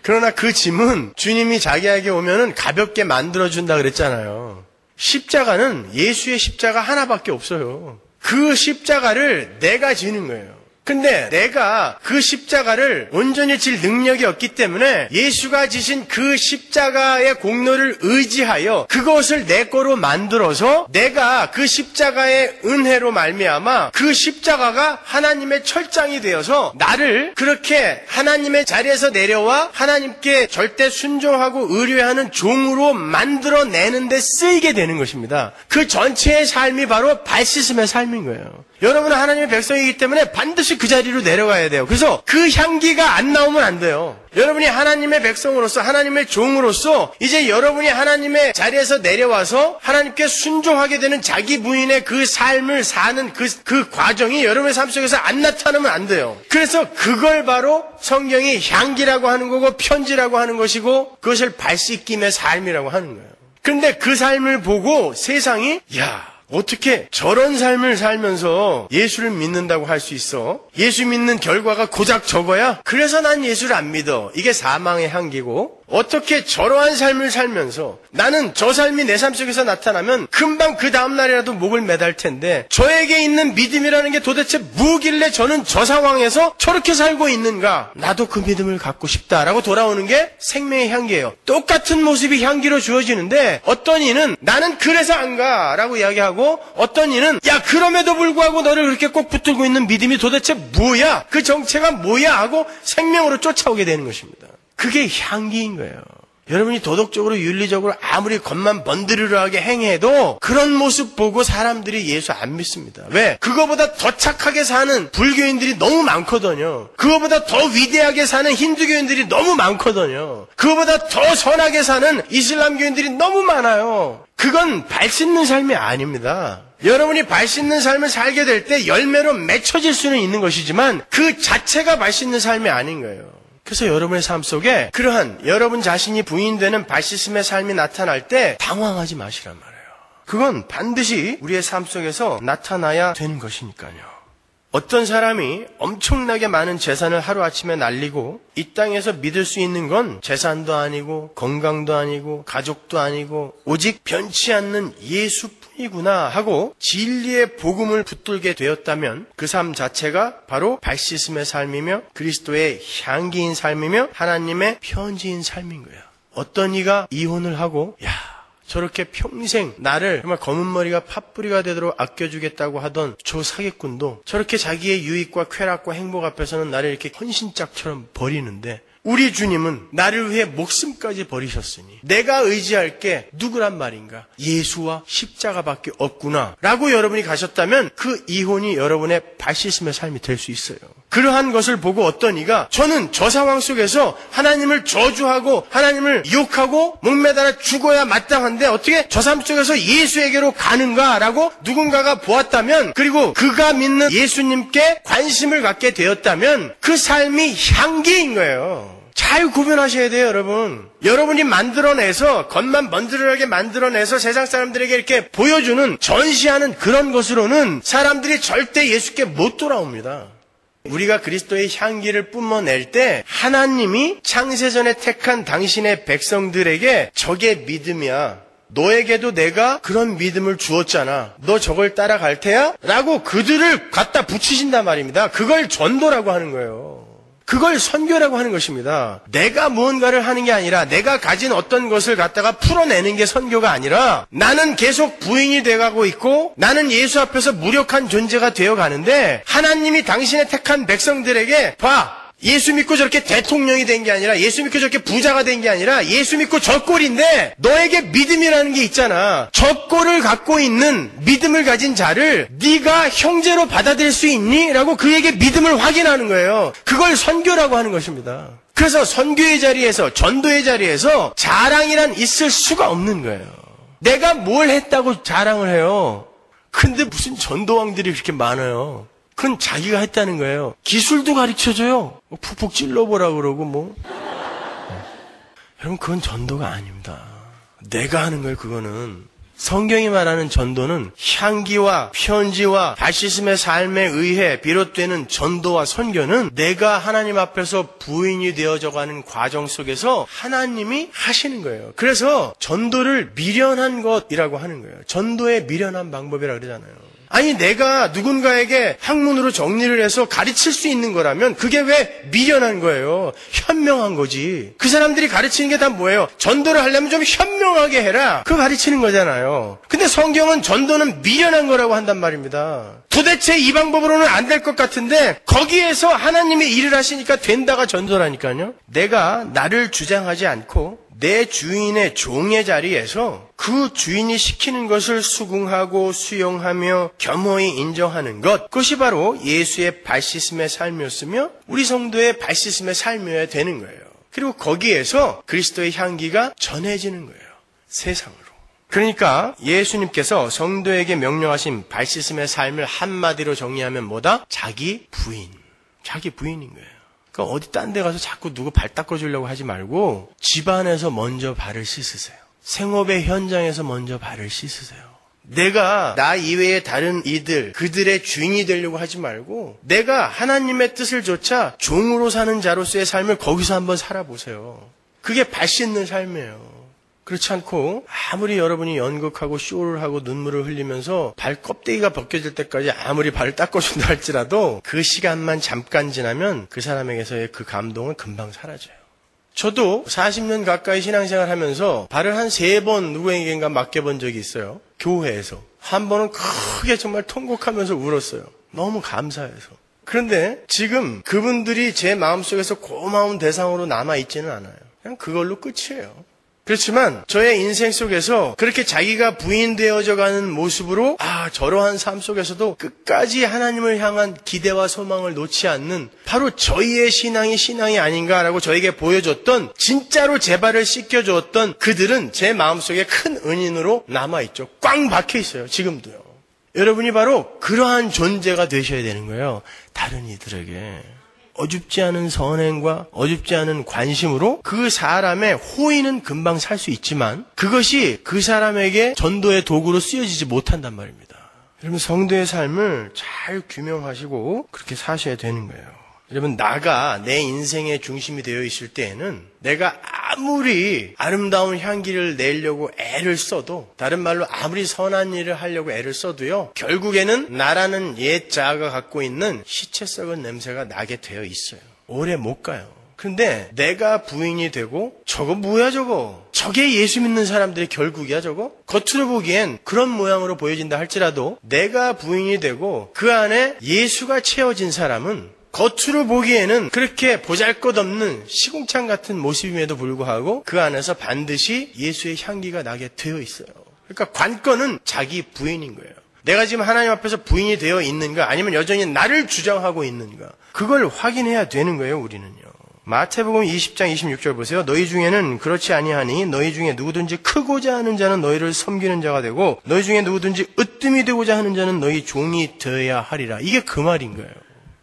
그러나 그 짐은 주님이 자기에게 오면은 가볍게 만들어준다 그랬잖아요. 십자가는 예수의 십자가 하나밖에 없어요. 그 십자가를 내가 지는 거예요. 근데 내가 그 십자가를 온전히 질 능력이 없기 때문에 예수가 지신 그 십자가의 공로를 의지하여 그것을 내 거로 만들어서 내가 그 십자가의 은혜로 말미암아 그 십자가가 하나님의 철장이 되어서 나를 그렇게 하나님의 자리에서 내려와 하나님께 절대 순종하고 의뢰하는 종으로 만들어내는 데 쓰이게 되는 것입니다. 그 전체의 삶이 바로 발 씻음의 삶인 거예요. 여러분은 하나님의 백성이기 때문에 반드시 그 자리로 내려가야 돼요. 그래서 그 향기가 안 나오면 안 돼요. 여러분이 하나님의 백성으로서 하나님의 종으로서 이제 여러분이 하나님의 자리에서 내려와서 하나님께 순종하게 되는 자기 부인의 그 삶을 사는 그 과정이 여러분의 삶 속에서 안 나타나면 안 돼요. 그래서 그걸 바로 성경이 향기라고 하는 거고 편지라고 하는 것이고 그것을 발 씻김의 삶이라고 하는 거예요. 그런데 그 삶을 보고 세상이 어떻게 저런 삶을 살면서 예수를 믿는다고 할 수 있어? 예수 믿는 결과가 고작 저거야? 그래서 난 예수를 안 믿어. 이게 사망의 향기고 어떻게 저러한 삶을 살면서 나는 저 삶이 내 삶 속에서 나타나면 금방 그 다음날이라도 목을 매달 텐데 저에게 있는 믿음이라는 게 도대체 뭐길래 저는 저 상황에서 저렇게 살고 있는가? 나도 그 믿음을 갖고 싶다라고 돌아오는 게 생명의 향기예요. 똑같은 모습이 향기로 주어지는데 어떤 이는 나는 그래서 안 가라고 이야기하고 어떤 이는 야 그럼에도 불구하고 너를 그렇게 꼭 붙들고 있는 믿음이 도대체 뭐야? 그 정체가 뭐야? 하고 생명으로 쫓아오게 되는 것입니다. 그게 향기인 거예요. 여러분이 도덕적으로 윤리적으로 아무리 겉만 번드르르하게 행해도 그런 모습 보고 사람들이 예수 안 믿습니다. 왜? 그거보다 더 착하게 사는 불교인들이 너무 많거든요. 그거보다 더 위대하게 사는 힌두교인들이 너무 많거든요. 그거보다 더 선하게 사는 이슬람교인들이 너무 많아요. 그건 발 씻는 삶이 아닙니다. 여러분이 발 씻는 삶을 살게 될 때 열매로 맺혀질 수는 있는 것이지만 그 자체가 발 씻는 삶이 아닌 거예요. 그래서 여러분의 삶 속에 그러한 여러분 자신이 부인되는 발 씻음의 삶이 나타날 때 당황하지 마시란 말이에요. 그건 반드시 우리의 삶 속에서 나타나야 되는 것이니까요. 어떤 사람이 엄청나게 많은 재산을 하루아침에 날리고 이 땅에서 믿을 수 있는 건 재산도 아니고 건강도 아니고 가족도 아니고 오직 변치 않는 예수뿐이구나 하고 진리의 복음을 붙들게 되었다면 그 삶 자체가 바로 발 씻음의 삶이며 그리스도의 향기인 삶이며 하나님의 편지인 삶인 거예요. 어떤 이가 이혼을 하고 저렇게 평생 나를 정말 검은 머리가 팥뿌리가 되도록 아껴주겠다고 하던 저 사기꾼도 저렇게 자기의 유익과 쾌락과 행복 앞에서는 나를 이렇게 헌신짝처럼 버리는데 우리 주님은 나를 위해 목숨까지 버리셨으니 내가 의지할 게 누구란 말인가? 예수와 십자가밖에 없구나 라고 여러분이 가셨다면 그 이혼이 여러분의 발 씻음의 삶이 될 수 있어요. 그러한 것을 보고 어떤 이가 저는 저 상황 속에서 하나님을 저주하고 하나님을 욕하고 목매달아 죽어야 마땅한데 어떻게 저 삶 속에서 예수에게로 가는가라고 누군가가 보았다면 그리고 그가 믿는 예수님께 관심을 갖게 되었다면 그 삶이 향기인 거예요. 잘 구분하셔야 돼요, 여러분. 여러분이 만들어내서 겉만 번드르르하게 만들어내서 세상 사람들에게 이렇게 보여주는 전시하는 그런 것으로는 사람들이 절대 예수께 못 돌아옵니다. 우리가 그리스도의 향기를 뿜어낼 때 하나님이 창세전에 택한 당신의 백성들에게 저게 믿음이야. 너에게도 내가 그런 믿음을 주었잖아. 너 저걸 따라갈 테야? 라고 그들을 갖다 붙이신단 말입니다. 그걸 전도라고 하는 거예요. 그걸 선교라고 하는 것입니다. 내가 무언가를 하는 게 아니라 내가 가진 어떤 것을 갖다가 풀어내는 게 선교가 아니라 나는 계속 부인이 돼가고 있고 나는 예수 앞에서 무력한 존재가 되어가는데 하나님이 당신의 택한 백성들에게 봐. 예수 믿고 저렇게 대통령이 된 게 아니라 예수 믿고 저렇게 부자가 된 게 아니라 예수 믿고 저 꼴인데 너에게 믿음이라는 게 있잖아. 저 꼴을 갖고 있는 믿음을 가진 자를 네가 형제로 받아들일 수 있니? 라고 그에게 믿음을 확인하는 거예요. 그걸 선교라고 하는 것입니다. 그래서 선교의 자리에서 전도의 자리에서 자랑이란 있을 수가 없는 거예요. 내가 뭘 했다고 자랑을 해요. 근데 무슨 전도왕들이 그렇게 많아요. 그건 자기가 했다는 거예요. 기술도 가르쳐줘요. 푹푹 찔러보라 그러고 뭐. 여러분 그건 전도가 아닙니다. 내가 하는 거예요. 그거는. 성경이 말하는 전도는 향기와 편지와 발 씻음의 삶에 의해 비롯되는 전도와 선교는 내가 하나님 앞에서 부인이 되어져가는 과정 속에서 하나님이 하시는 거예요. 그래서 전도를 미련한 것이라고 하는 거예요. 전도의 미련한 방법이라고 그러잖아요. 아니 내가 누군가에게 학문으로 정리를 해서 가르칠 수 있는 거라면 그게 왜 미련한 거예요? 현명한 거지. 그 사람들이 가르치는 게 다 뭐예요? 전도를 하려면 좀 현명하게 해라. 그거 가르치는 거잖아요. 근데 성경은 전도는 미련한 거라고 한단 말입니다. 도대체 이 방법으로는 안 될 것 같은데 거기에서 하나님이 일을 하시니까 된다가 전도라니까요. 내가 나를 주장하지 않고 내 주인의 종의 자리에서 그 주인이 시키는 것을 수긍하고 수용하며 겸허히 인정하는 것, 그것이 바로 예수의 발 씻음의 삶이었으며 우리 성도의 발 씻음의 삶이어야 되는 거예요. 그리고 거기에서 그리스도의 향기가 전해지는 거예요. 세상으로. 그러니까 예수님께서 성도에게 명령하신 발 씻음의 삶을 한마디로 정리하면 뭐다? 자기 부인. 자기 부인인 거예요. 그러니까 어디 딴 데 가서 자꾸 누구 발 닦아주려고 하지 말고 집안에서 먼저 발을 씻으세요. 생업의 현장에서 먼저 발을 씻으세요. 내가 나 이외의 다른 이들, 그들의 주인이 되려고 하지 말고 내가 하나님의 뜻을 조차 종으로 사는 자로서의 삶을 거기서 한번 살아보세요. 그게 발 씻는 삶이에요. 그렇지 않고 아무리 여러분이 연극하고 쇼를 하고 눈물을 흘리면서 발 껍데기가 벗겨질 때까지 아무리 발을 닦아준다 할지라도 그 시간만 잠깐 지나면 그 사람에게서의 그 감동은 금방 사라져요. 저도 40년 가까이 신앙생활 하면서 발을 한 3번 누구에게인가 맡겨본 적이 있어요. 교회에서. 한 번은 크게 정말 통곡하면서 울었어요. 너무 감사해서. 그런데 지금 그분들이 제 마음속에서 고마운 대상으로 남아있지는 않아요. 그냥 그걸로 끝이에요. 그렇지만 저의 인생 속에서 그렇게 자기가 부인되어져 가는 모습으로 저러한 삶 속에서도 끝까지 하나님을 향한 기대와 소망을 놓지 않는 바로 저희의 신앙이 아닌가라고 저에게 보여줬던, 진짜로 제 발을 씻겨주었던 그들은 제 마음속에 큰 은인으로 남아있죠. 꽝 박혀있어요. 지금도요. 여러분이 바로 그러한 존재가 되셔야 되는 거예요. 다른 이들에게. 어줍지 않은 선행과 어줍지 않은 관심으로 그 사람의 호의는 금방 살 수 있지만 그것이 그 사람에게 전도의 도구로 쓰여지지 못한단 말입니다. 여러분, 성도의 삶을 잘 규명하시고 그렇게 사셔야 되는 거예요. 여러분, 나가 내 인생의 중심이 되어 있을 때에는 내가 아무리 아름다운 향기를 내려고 애를 써도, 다른 말로 아무리 선한 일을 하려고 애를 써도요, 결국에는 나라는 옛 자아가 갖고 있는 시체 썩은 냄새가 나게 되어 있어요. 오래 못 가요. 근데 내가 부인이 되고, 저거 뭐야 저거? 저게 예수 믿는 사람들의 결국이야 저거? 겉으로 보기엔 그런 모양으로 보여진다 할지라도 내가 부인이 되고 그 안에 예수가 채워진 사람은 겉으로 보기에는 그렇게 보잘것없는 시궁창 같은 모습임에도 불구하고 그 안에서 반드시 예수의 향기가 나게 되어 있어요. 그러니까 관건은 자기 부인인 거예요. 내가 지금 하나님 앞에서 부인이 되어 있는가, 아니면 여전히 나를 주장하고 있는가, 그걸 확인해야 되는 거예요. 우리는요. 마태복음 20장 26절 보세요. 너희 중에는 그렇지 아니하니 너희 중에 누구든지 크고자 하는 자는 너희를 섬기는 자가 되고 너희 중에 누구든지 으뜸이 되고자 하는 자는 너희 종이 되어야 하리라. 이게 그 말인 거예요.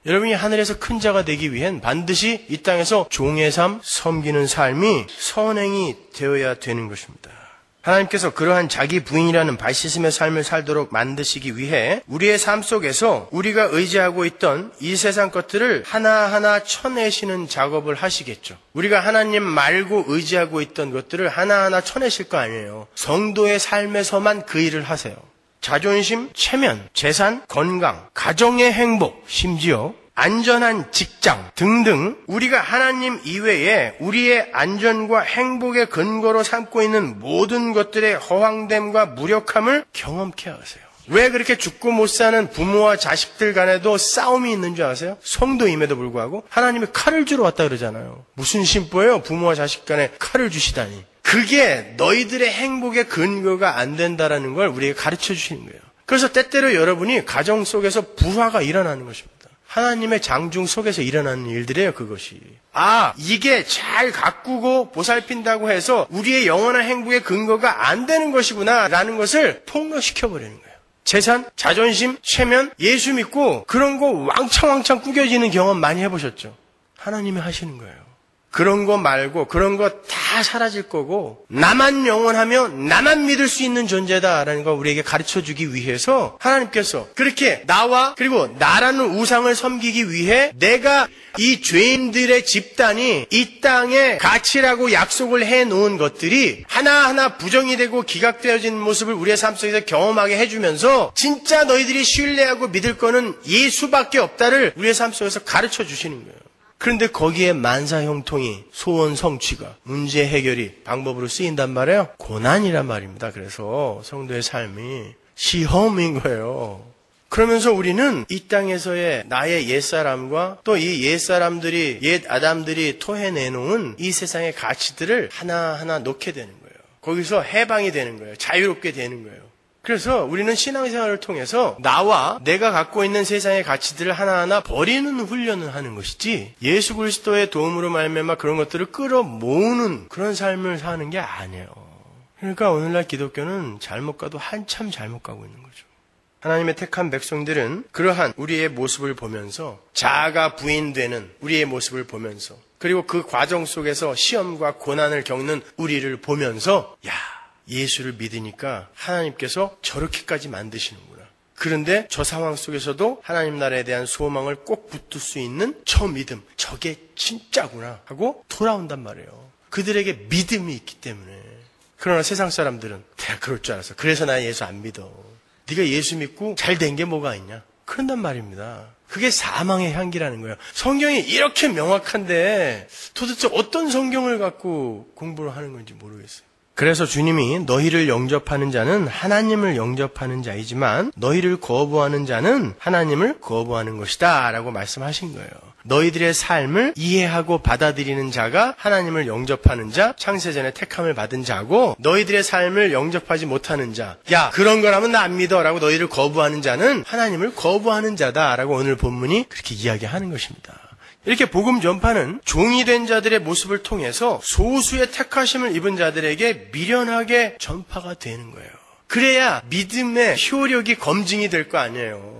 여러분이 하늘에서 큰 자가 되기 위hen 반드시 이 땅에서 종의 삶, 섬기는 삶이 선행이 되어야 되는 것입니다. 하나님께서 그러한 자기 부인이라는 발 씻음의 삶을 살도록 만드시기 위해 우리의 삶 속에서 우리가 의지하고 있던 이 세상 것들을 하나하나 쳐내시는 작업을 하시겠죠. 우리가 하나님 말고 의지하고 있던 것들을 하나하나 쳐내실 거 아니에요. 성도의 삶에서만 그 일을 하세요. 자존심, 체면, 재산, 건강, 가정의 행복, 심지어 안전한 직장 등등 우리가 하나님 이외에 우리의 안전과 행복의 근거로 삼고 있는 모든 것들의 허황됨과 무력함을 경험케 하세요. 왜 그렇게 죽고 못 사는 부모와 자식들 간에도 싸움이 있는 줄 아세요? 성도임에도 불구하고 하나님이 칼을 주러 왔다 그러잖아요. 무슨 심보예요? 부모와 자식 간에 칼을 주시다니. 그게 너희들의 행복의 근거가 안 된다라는 걸 우리에게 가르쳐 주시는 거예요. 그래서 때때로 여러분이 가정 속에서 불화가 일어나는 것입니다. 하나님의 장중 속에서 일어나는 일들이에요, 그것이. 이게 잘 가꾸고 보살핀다고 해서 우리의 영원한 행복의 근거가 안 되는 것이구나 라는 것을 폭로시켜버리는 거예요. 재산, 자존심, 체면, 예수 믿고 그런 거 왕창 꾸겨지는 경험 많이 해보셨죠? 하나님이 하시는 거예요. 그런 거 말고 그런 거 다 사라질 거고 나만 영원하며 나만 믿을 수 있는 존재다라는 걸 우리에게 가르쳐주기 위해서 하나님께서 그렇게 나와 그리고 나라는 우상을 섬기기 위해 내가 이 죄인들의 집단이 이 땅의 가치라고 약속을 해놓은 것들이 하나하나 부정이 되고 기각되어진 모습을 우리의 삶 속에서 경험하게 해주면서 진짜 너희들이 신뢰하고 믿을 거는 예수밖에 없다를 우리의 삶 속에서 가르쳐 주시는 거예요. 그런데 거기에 만사형통이 소원 성취가 문제 해결이 방법으로 쓰인단 말이에요. 고난이란 말입니다. 그래서 성도의 삶이 시험인 거예요. 그러면서 우리는 이 땅에서의 나의 옛사람과 또 이 옛사람들이 옛 아담들이 토해내놓은 이 세상의 가치들을 하나하나 놓게 되는 거예요. 거기서 해방이 되는 거예요. 자유롭게 되는 거예요. 그래서 우리는 신앙생활을 통해서 나와 내가 갖고 있는 세상의 가치들을 하나하나 버리는 훈련을 하는 것이지 예수 그리스도의 도움으로 말미암아 그런 것들을 끌어모으는 그런 삶을 사는 게 아니에요. 그러니까 오늘날 기독교는 잘못 가도 한참 잘못 가고 있는 거죠. 하나님의 택한 백성들은 그러한 우리의 모습을 보면서 자아가 부인되는 우리의 모습을 보면서 그리고 그 과정 속에서 시험과 고난을 겪는 우리를 보면서 예수를 믿으니까 하나님께서 저렇게까지 만드시는구나. 그런데 저 상황 속에서도 하나님 나라에 대한 소망을 꼭 붙들 수 있는 저 믿음, 저게 진짜구나 하고 돌아온단 말이에요. 그들에게 믿음이 있기 때문에. 그러나 세상 사람들은 내가 그럴 줄 알았어. 그래서 나 예수 안 믿어. 네가 예수 믿고 잘 된 게 뭐가 있냐? 그런단 말입니다. 그게 사망의 향기라는 거예요. 성경이 이렇게 명확한데 도대체 어떤 성경을 갖고 공부를 하는 건지 모르겠어요. 그래서 주님이 너희를 영접하는 자는 하나님을 영접하는 자이지만 너희를 거부하는 자는 하나님을 거부하는 것이다 라고 말씀하신 거예요. 너희들의 삶을 이해하고 받아들이는 자가 하나님을 영접하는 자, 창세전에 택함을 받은 자고, 너희들의 삶을 영접하지 못하는 자, 야 그런 거라면 나 안 믿어 라고 너희를 거부하는 자는 하나님을 거부하는 자다 라고 오늘 본문이 그렇게 이야기하는 것입니다. 이렇게 복음 전파는 종이 된 자들의 모습을 통해서 소수의 택하심을 입은 자들에게 미련하게 전파가 되는 거예요. 그래야 믿음의 효력이 검증이 될 거 아니에요.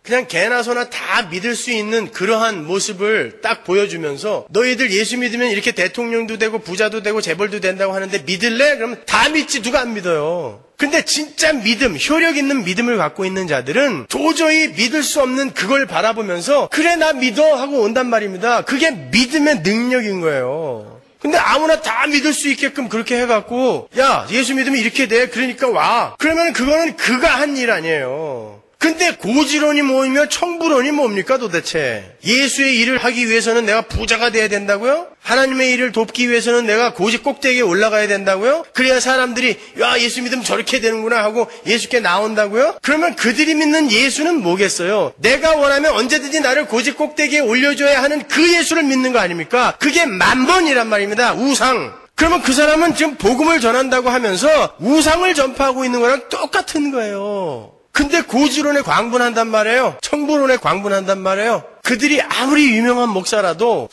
그냥 개나 소나 다 믿을 수 있는 그러한 모습을 딱 보여주면서 너희들 예수 믿으면 이렇게 대통령도 되고 부자도 되고 재벌도 된다고 하는데 믿을래? 그러면 다 믿지. 누가 안 믿어요? 근데 진짜 믿음, 효력 있는 믿음을 갖고 있는 자들은 도저히 믿을 수 없는 그걸 바라보면서 그래 나 믿어 하고 온단 말입니다. 그게 믿음의 능력인 거예요. 근데 아무나 다 믿을 수 있게끔 그렇게 해갖고 야 예수 믿으면 이렇게 돼 그러니까 와. 그러면 그거는 그가 한 일 아니에요. 근데 고지론이 뭐며 청부론이 뭡니까 도대체? 예수의 일을 하기 위해서는 내가 부자가 돼야 된다고요? 하나님의 일을 돕기 위해서는 내가 고지 꼭대기에 올라가야 된다고요? 그래야 사람들이 야 예수 믿으면 저렇게 되는구나 하고 예수께 나온다고요? 그러면 그들이 믿는 예수는 뭐겠어요? 내가 원하면 언제든지 나를 고지 꼭대기에 올려줘야 하는 그 예수를 믿는 거 아닙니까? 그게 만번이란 말입니다. 우상. 그러면 그 사람은 지금 복음을 전한다고 하면서 우상을 전파하고 있는 거랑 똑같은 거예요. 근데 고지론에 광분한단 말이에요. 청부론에 광분한단 말이에요. 그들이 아무리 유명한 목사라도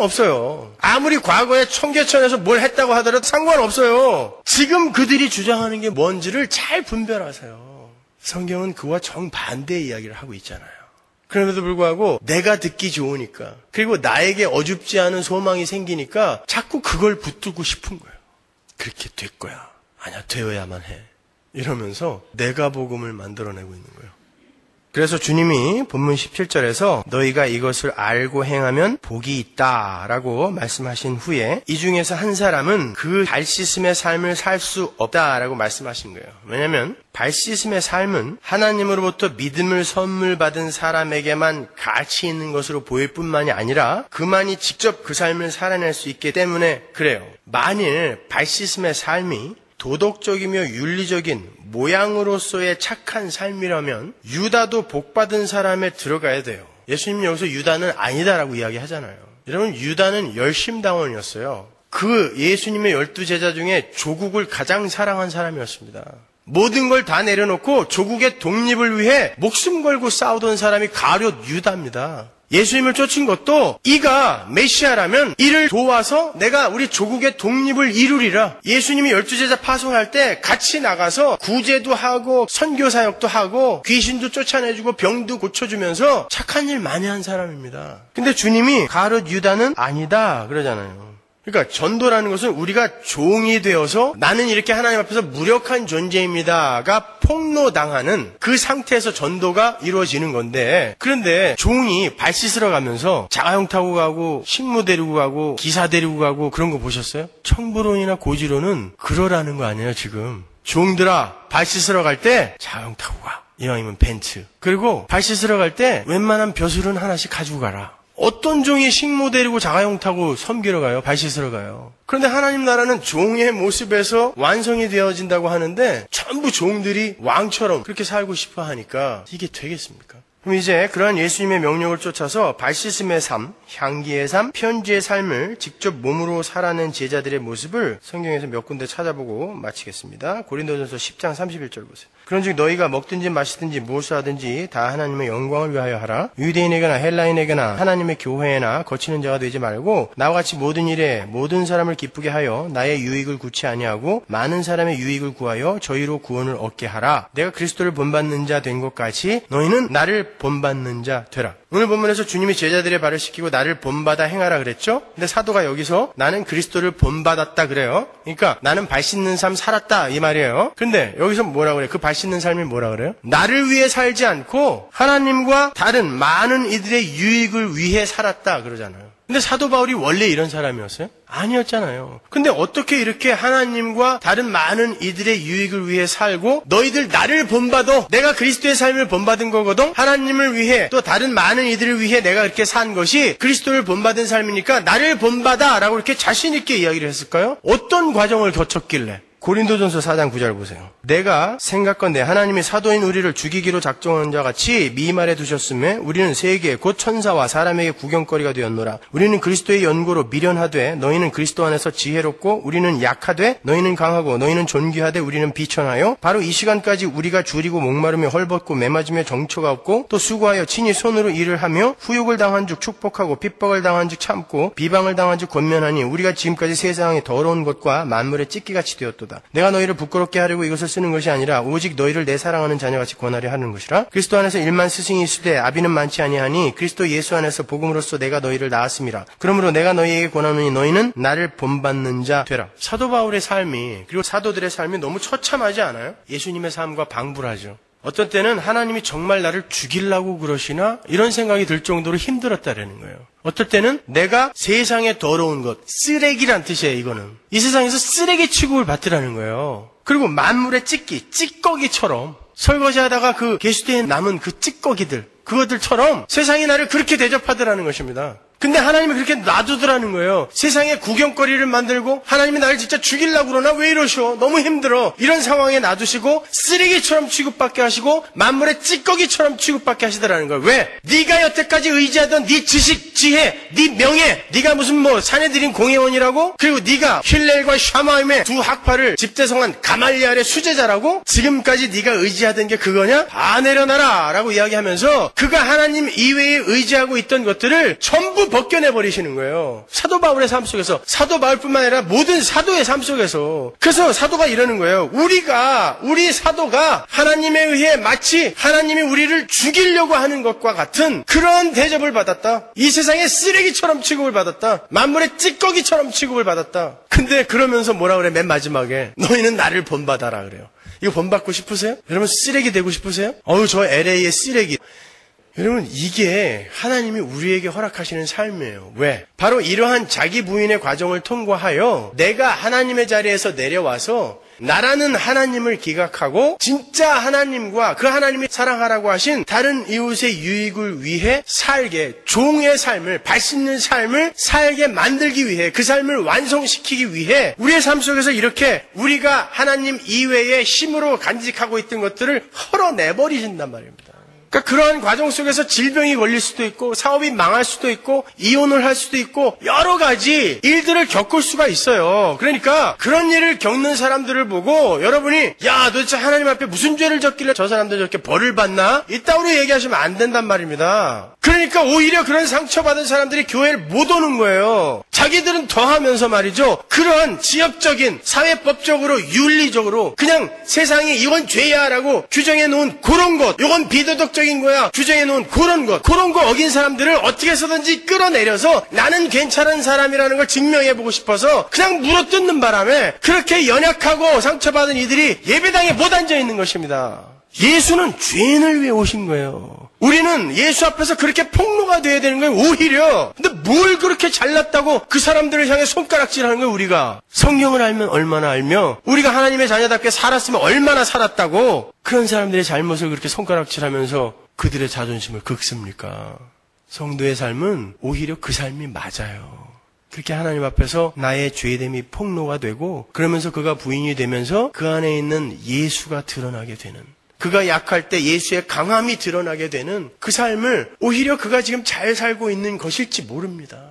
상관없어요. 아무리 과거에 청계천에서 뭘 했다고 하더라도 상관없어요. 지금 그들이 주장하는 게 뭔지를 잘 분별하세요. 성경은 그와 정반대의 이야기를 하고 있잖아요. 그럼에도 불구하고 내가 듣기 좋으니까 그리고 나에게 어줍지 않은 소망이 생기니까 자꾸 그걸 붙들고 싶은 거예요. 그렇게 될 거야. 아니야, 되어야만 해. 이러면서 내가 복음을 만들어내고 있는 거예요. 그래서 주님이 본문 17절에서 너희가 이것을 알고 행하면 복이 있다라고 말씀하신 후에 이 중에서 한 사람은 그 발 씻음의 삶을 살 수 없다라고 말씀하신 거예요. 왜냐하면 발 씻음의 삶은 하나님으로부터 믿음을 선물 받은 사람에게만 가치 있는 것으로 보일 뿐만이 아니라 그만이 직접 그 삶을 살아낼 수 있기 때문에 그래요. 만일 발 씻음의 삶이 도덕적이며 윤리적인 모양으로서의 착한 삶이라면 유다도 복받은 사람에 들어가야 돼요. 예수님이 여기서 유다는 아니다라고 이야기하잖아요. 여러분 유다는 열심당원이었어요. 그 예수님의 12제자 중에 조국을 가장 사랑한 사람이었습니다. 모든 걸 다 내려놓고 조국의 독립을 위해 목숨 걸고 싸우던 사람이 가룟 유다입니다. 예수님을 쫓은 것도 이가 메시아라면 이를 도와서 내가 우리 조국의 독립을 이루리라. 예수님이 12제자 파송할 때 같이 나가서 구제도 하고 선교사역도 하고 귀신도 쫓아내주고 병도 고쳐주면서 착한 일 많이 한 사람입니다. 근데 주님이 가룟 유다는 아니다 그러잖아요. 그러니까 전도라는 것은 우리가 종이 되어서 나는 이렇게 하나님 앞에서 무력한 존재입니다가 폭로당하는 그 상태에서 전도가 이루어지는 건데, 그런데 종이 발 씻으러 가면서 자가용 타고 가고 식무 데리고 가고 기사 데리고 가고 그런 거 보셨어요? 청부론이나 고지론은 그러라는 거 아니에요. 지금 종들아 발 씻으러 갈 때 자가용 타고 가, 이왕이면 벤츠. 그리고 발 씻으러 갈 때 웬만한 벼슬은 하나씩 가지고 가라. 어떤 종이 식모 데리고 자가용 타고 섬기러 가요? 발 씻으러 가요. 그런데 하나님 나라는 종의 모습에서 완성이 되어진다고 하는데 전부 종들이 왕처럼 그렇게 살고 싶어 하니까 이게 되겠습니까? 그럼 이제 그러한 예수님의 명령을 쫓아서 발 씻음의 삶, 향기의 삶, 편지의 삶을 직접 몸으로 살아낸 제자들의 모습을 성경에서 몇 군데 찾아보고 마치겠습니다. 고린도전서 10장 31절 보세요. 그런즉 너희가 먹든지 마시든지 무엇을 하든지 다 하나님의 영광을 위하여 하라. 유대인에게나 헬라인에게나 하나님의 교회에나 거치는 자가 되지 말고 나와 같이 모든 일에 모든 사람을 기쁘게 하여 나의 유익을 구치 아니하고 많은 사람의 유익을 구하여 저희로 구원을 얻게 하라. 내가 그리스도를 본받는 자 된 것 같이 너희는 나를 본받는 자 되라. 오늘 본문에서 주님이 제자들의 발을 씻기고 나를 본받아 행하라 그랬죠? 근데 사도가 여기서 나는 그리스도를 본받았다 그래요. 그러니까 나는 발 씻는 삶 살았다 이 말이에요. 근데 여기서 뭐라 그래요? 그 발 씻는 삶이 뭐라 그래요? 나를 위해 살지 않고 하나님과 다른 많은 이들의 유익을 위해 살았다 그러잖아요. 근데 사도 바울이 원래 이런 사람이었어요? 아니었잖아요. 근데 어떻게 이렇게 하나님과 다른 많은 이들의 유익을 위해 살고, 너희들 나를 본받아, 내가 그리스도의 삶을 본받은 거거든, 하나님을 위해 또 다른 많은 이들을 위해 내가 이렇게 산 것이 그리스도를 본받은 삶이니까 나를 본받아 라고 이렇게 자신 있게 이야기를 했을까요? 어떤 과정을 거쳤길래? 고린도전서 4장 9절 보세요. 내가 생각건대 하나님이 사도인 우리를 죽이기로 작정한 자 같이 미말해 두셨음에 우리는 세계 곧 천사와 사람에게 구경거리가 되었노라. 우리는 그리스도의 연고로 미련하되 너희는 그리스도 안에서 지혜롭고 우리는 약하되 너희는 강하고 너희는 존귀하되 우리는 비천하여 바로 이 시간까지 우리가 줄이고 목마르며 헐벗고 매맞으며 정처가 없고 또 수고하여 친히 손으로 일을 하며 후욕을 당한 즉 축복하고 핍박을 당한 즉 참고 비방을 당한 즉 권면하니 우리가 지금까지 세상의 더러운 것과 만물의 찢기같이 되었도다. 내가 너희를 부끄럽게 하려고 이것을 쓰는 것이 아니라 오직 너희를 내 사랑하는 자녀같이 권하려 하는 것이라. 그리스도 안에서 일만 스승이 있으되 아비는 많지 아니하니 그리스도 예수 안에서 복음으로써 내가 너희를 낳았음이라. 그러므로 내가 너희에게 권하노니 너희는 나를 본받는 자 되라. 사도 바울의 삶이, 그리고 사도들의 삶이 너무 처참하지 않아요? 예수님의 삶과 방불하죠. 어떤 때는 하나님이 정말 나를 죽이려고 그러시나 이런 생각이 들 정도로 힘들었다라는 거예요. 어떨 때는 내가 세상에 더러운 것, 쓰레기란 뜻이에요. 이거는 이 세상에서 쓰레기 취급을 받더라는 거예요. 그리고 만물의 찌꺼기처럼 설거지하다가 그 개수대에 남은 그 찌꺼기들, 그것들처럼 세상이 나를 그렇게 대접하더라는 것입니다. 근데 하나님이 그렇게 놔두더라는 거예요. 세상에 구경거리를 만들고 하나님이 나를 진짜 죽이려고 그러나 왜 이러셔? 너무 힘들어. 이런 상황에 놔두시고 쓰레기처럼 취급받게 하시고 만물의 찌꺼기처럼 취급받게 하시더라는 거예요. 왜? 네가 여태까지 의지하던 네 지식, 지혜, 네 명예, 네가 무슨 사내들인 공회원이라고? 그리고 네가 힐렐과 샤마임의 두 학파를 집대성한 가말리알의 수제자라고? 지금까지 네가 의지하던 게 그거냐? 다 내려놔라 라고 이야기하면서 그가 하나님 이외에 의지하고 있던 것들을 전부 벗겨내버리시는 거예요. 사도 바울의 삶 속에서, 사도 바울뿐만 아니라 모든 사도의 삶 속에서. 그래서 사도가 이러는 거예요. 우리 사도가 하나님에 의해 마치 하나님이 우리를 죽이려고 하는 것과 같은 그런 대접을 받았다. 이 세상의 쓰레기처럼 취급을 받았다. 만물의 찌꺼기처럼 취급을 받았다. 근데 그러면서 뭐라 그래? 맨 마지막에 너희는 나를 본받아라 그래요. 이거 본받고 싶으세요? 여러분 쓰레기 되고 싶으세요? 저 LA의 쓰레기. 여러분 이게 하나님이 우리에게 허락하시는 삶이에요. 왜? 바로 이러한 자기 부인의 과정을 통과하여 내가 하나님의 자리에서 내려와서 나라는 하나님을 기각하고 진짜 하나님과 그 하나님이 사랑하라고 하신 다른 이웃의 유익을 위해 살게, 종의 삶을, 발씻는 삶을 살게 만들기 위해, 그 삶을 완성시키기 위해 우리의 삶 속에서 이렇게 우리가 하나님 이외의 힘으로 간직하고 있던 것들을 헐어내버리신단 말입니다. 그러니까 그러한 과정 속에서 질병이 걸릴 수도 있고 사업이 망할 수도 있고 이혼을 할 수도 있고 여러 가지 일들을 겪을 수가 있어요. 그러니까 그런 일을 겪는 사람들을 보고 여러분이 야 도대체 하나님 앞에 무슨 죄를 졌길래 저 사람들 저렇게 벌을 받나? 이따위로 얘기하시면 안 된단 말입니다. 그러니까 오히려 그런 상처받은 사람들이 교회를 못 오는 거예요. 자기들은 더하면서 말이죠. 그런 지역적인 사회법적으로 윤리적으로 그냥 세상에 이건 죄야 라고 규정해 놓은 그런 것, 이건 비도덕적인 거야 규정해 놓은 그런 거 어긴 사람들을 어떻게 해서든지 끌어내려서 나는 괜찮은 사람이라는 걸 증명해보고 싶어서 그냥 물어뜯는 바람에 그렇게 연약하고 상처받은 이들이 예배당에 못 앉아있는 것입니다. 예수는 죄인을 위해 오신 거예요. 우리는 예수 앞에서 그렇게 폭로가 돼야 되는 거예요. 오히려. 근데 뭘 그렇게 잘났다고 그 사람들을 향해 손가락질하는 거예요. 우리가 성경을 알면 얼마나 알며 우리가 하나님의 자녀답게 살았으면 얼마나 살았다고 그런 사람들의 잘못을 그렇게 손가락질하면서 그들의 자존심을 긁습니까? 성도의 삶은 오히려 그 삶이 맞아요. 그렇게 하나님 앞에서 나의 죄됨이 폭로가 되고 그러면서 그가 부인이 되면서 그 안에 있는 예수가 드러나게 되는, 그가 약할 때 예수의 강함이 드러나게 되는 그 삶을 오히려 그가 지금 잘 살고 있는 것일지 모릅니다.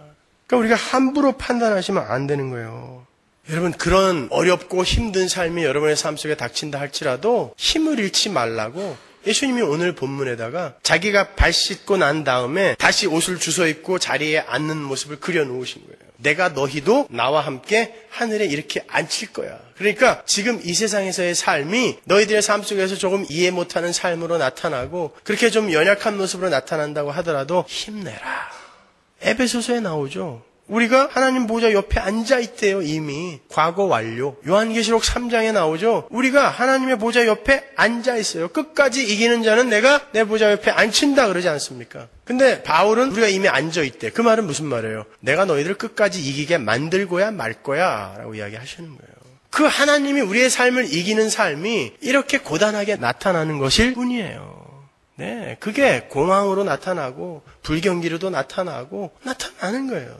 그러니까 우리가 함부로 판단하시면 안 되는 거예요. 여러분 그런 어렵고 힘든 삶이 여러분의 삶 속에 닥친다 할지라도 힘을 잃지 말라고 예수님이 오늘 본문에다가 자기가 발 씻고 난 다음에 다시 옷을 주워 입고 자리에 앉는 모습을 그려놓으신 거예요. 내가 너희도 나와 함께 하늘에 이렇게 앉힐 거야. 그러니까 지금 이 세상에서의 삶이 너희들의 삶 속에서 조금 이해 못하는 삶으로 나타나고 그렇게 좀 연약한 모습으로 나타난다고 하더라도 힘내라. 에베소서에 나오죠. 우리가 하나님 보좌 옆에 앉아있대요. 이미 과거 완료. 요한계시록 3장에 나오죠. 우리가 하나님의 보좌 옆에 앉아있어요. 끝까지 이기는 자는 내가 내 보좌 옆에 앉힌다 그러지 않습니까? 근데 바울은 우리가 이미 앉아있대. 그 말은 무슨 말이에요? 내가 너희들 끝까지 이기게 만들고야 말 거야 라고 이야기하시는 거예요. 그 하나님이 우리의 삶을 이기는 삶이 이렇게 고단하게 나타나는 것일 뿐이에요. 네, 그게 공황으로 나타나고 불경기로도 나타나고 나타나는 거예요.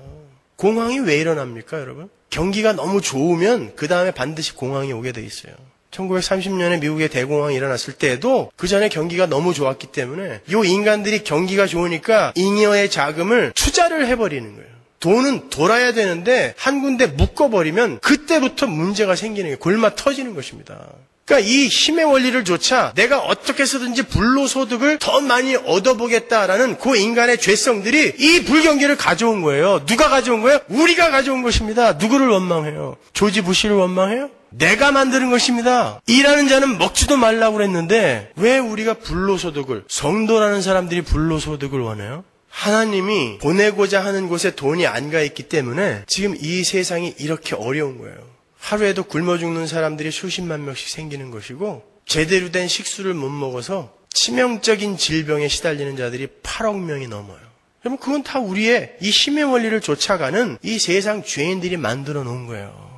공황이 왜 일어납니까, 여러분? 경기가 너무 좋으면 그 다음에 반드시 공황이 오게 돼 있어요. 1930년에 미국의 대공황이 일어났을 때에도 그 전에 경기가 너무 좋았기 때문에 이 인간들이 경기가 좋으니까 잉여의 자금을 투자를 해버리는 거예요. 돈은 돌아야 되는데 한 군데 묶어버리면 그때부터 문제가 생기는 거예요. 골마 터지는 것입니다. 그러니까 이 힘의 원리를 조차 내가 어떻게 해서든지 불로소득을 더 많이 얻어보겠다라는 그 인간의 죄성들이 이 불경기를 가져온 거예요. 누가 가져온 거예요? 우리가 가져온 것입니다. 누구를 원망해요? 조지 부시를 원망해요? 내가 만드는 것입니다. 일하는 자는 먹지도 말라고 그랬는데 왜 우리가 불로소득을, 성도라는 사람들이 불로소득을 원해요? 하나님이 보내고자 하는 곳에 돈이 안 가 있기 때문에 지금 이 세상이 이렇게 어려운 거예요. 하루에도 굶어 죽는 사람들이 수십만 명씩 생기는 것이고 제대로 된 식수를 못 먹어서 치명적인 질병에 시달리는 자들이 8억 명이 넘어요. 여러분 그건 다 우리의 이 힘의 원리를 쫓아가는 이 세상 죄인들이 만들어 놓은 거예요.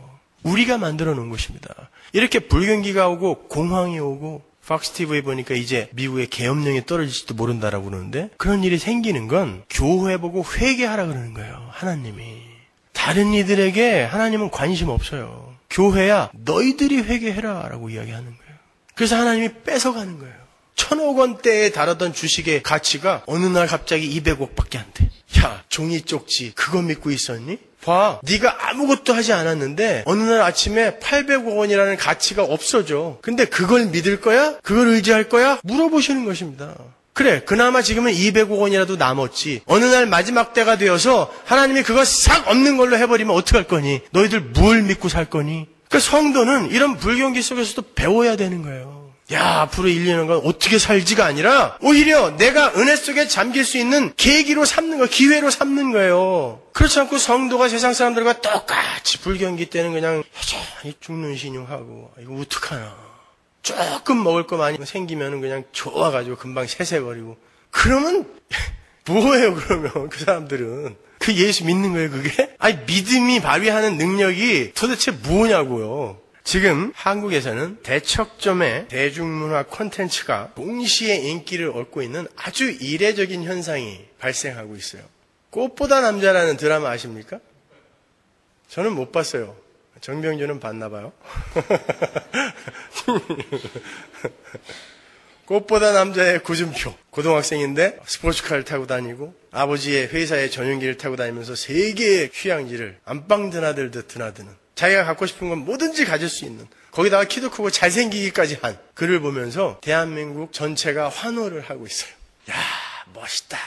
우리가 만들어 놓은 것입니다. 이렇게 불경기가 오고 공황이 오고 팍스 TV에 보니까 이제 미국의 계엄령이 떨어질지도 모른다라고 그러는데 그런 일이 생기는 건 교회 보고 회개하라 그러는 거예요. 하나님이. 다른 이들에게 하나님은 관심 없어요. 교회야 너희들이 회개해라 라고 이야기하는 거예요. 그래서 하나님이 뺏어가는 거예요. 1,000억 원대에 달하던 주식의 가치가 어느 날 갑자기 200억밖에 안 돼. 야 종이 쪽지 그거 믿고 있었니? 봐 네가 아무것도 하지 않았는데 어느 날 아침에 800억 원이라는 가치가 없어져. 근데 그걸 믿을 거야? 그걸 의지할 거야? 물어보시는 것입니다. 그래 그나마 지금은 200억 원이라도 남았지. 어느 날 마지막 때가 되어서 하나님이 그거 싹 없는 걸로 해버리면 어떡할 거니? 너희들 뭘 믿고 살 거니? 그 성도는 이런 불경기 속에서도 배워야 되는 거예요. 야 앞으로 1, 2년간 어떻게 살지가 아니라 오히려 내가 은혜 속에 잠길 수 있는 계기로 삼는 거, 기회로 삼는 거예요. 그렇지 않고 성도가 세상 사람들과 똑같이 불경기 때는 그냥 여전히 죽는 신용하고 이거 어떡하나. 조금 먹을 거 많이 생기면 그냥 좋아가지고 금방 세세거리고. 그러면 뭐예요 그러면 그 사람들은. 그 예수 믿는 거예요 그게? 아니 믿음이 발휘하는 능력이 도대체 뭐냐고요. 지금 한국에서는 대척점의 대중문화 콘텐츠가 동시에 인기를 얻고 있는 아주 이례적인 현상이 발생하고 있어요. 꽃보다 남자라는 드라마 아십니까? 저는 못 봤어요. 정병준은 봤나 봐요. 꽃보다 남자의 구준표. 고등학생인데 스포츠카를 타고 다니고 아버지의 회사의 전용기를 타고 다니면서 세계의 휴양지를 안방 드나들듯 드나드는, 자기가 갖고 싶은 건 뭐든지 가질 수 있는, 거기다가 키도 크고 잘생기기까지 한 그를 보면서 대한민국 전체가 환호를 하고 있어요. 야 멋있다.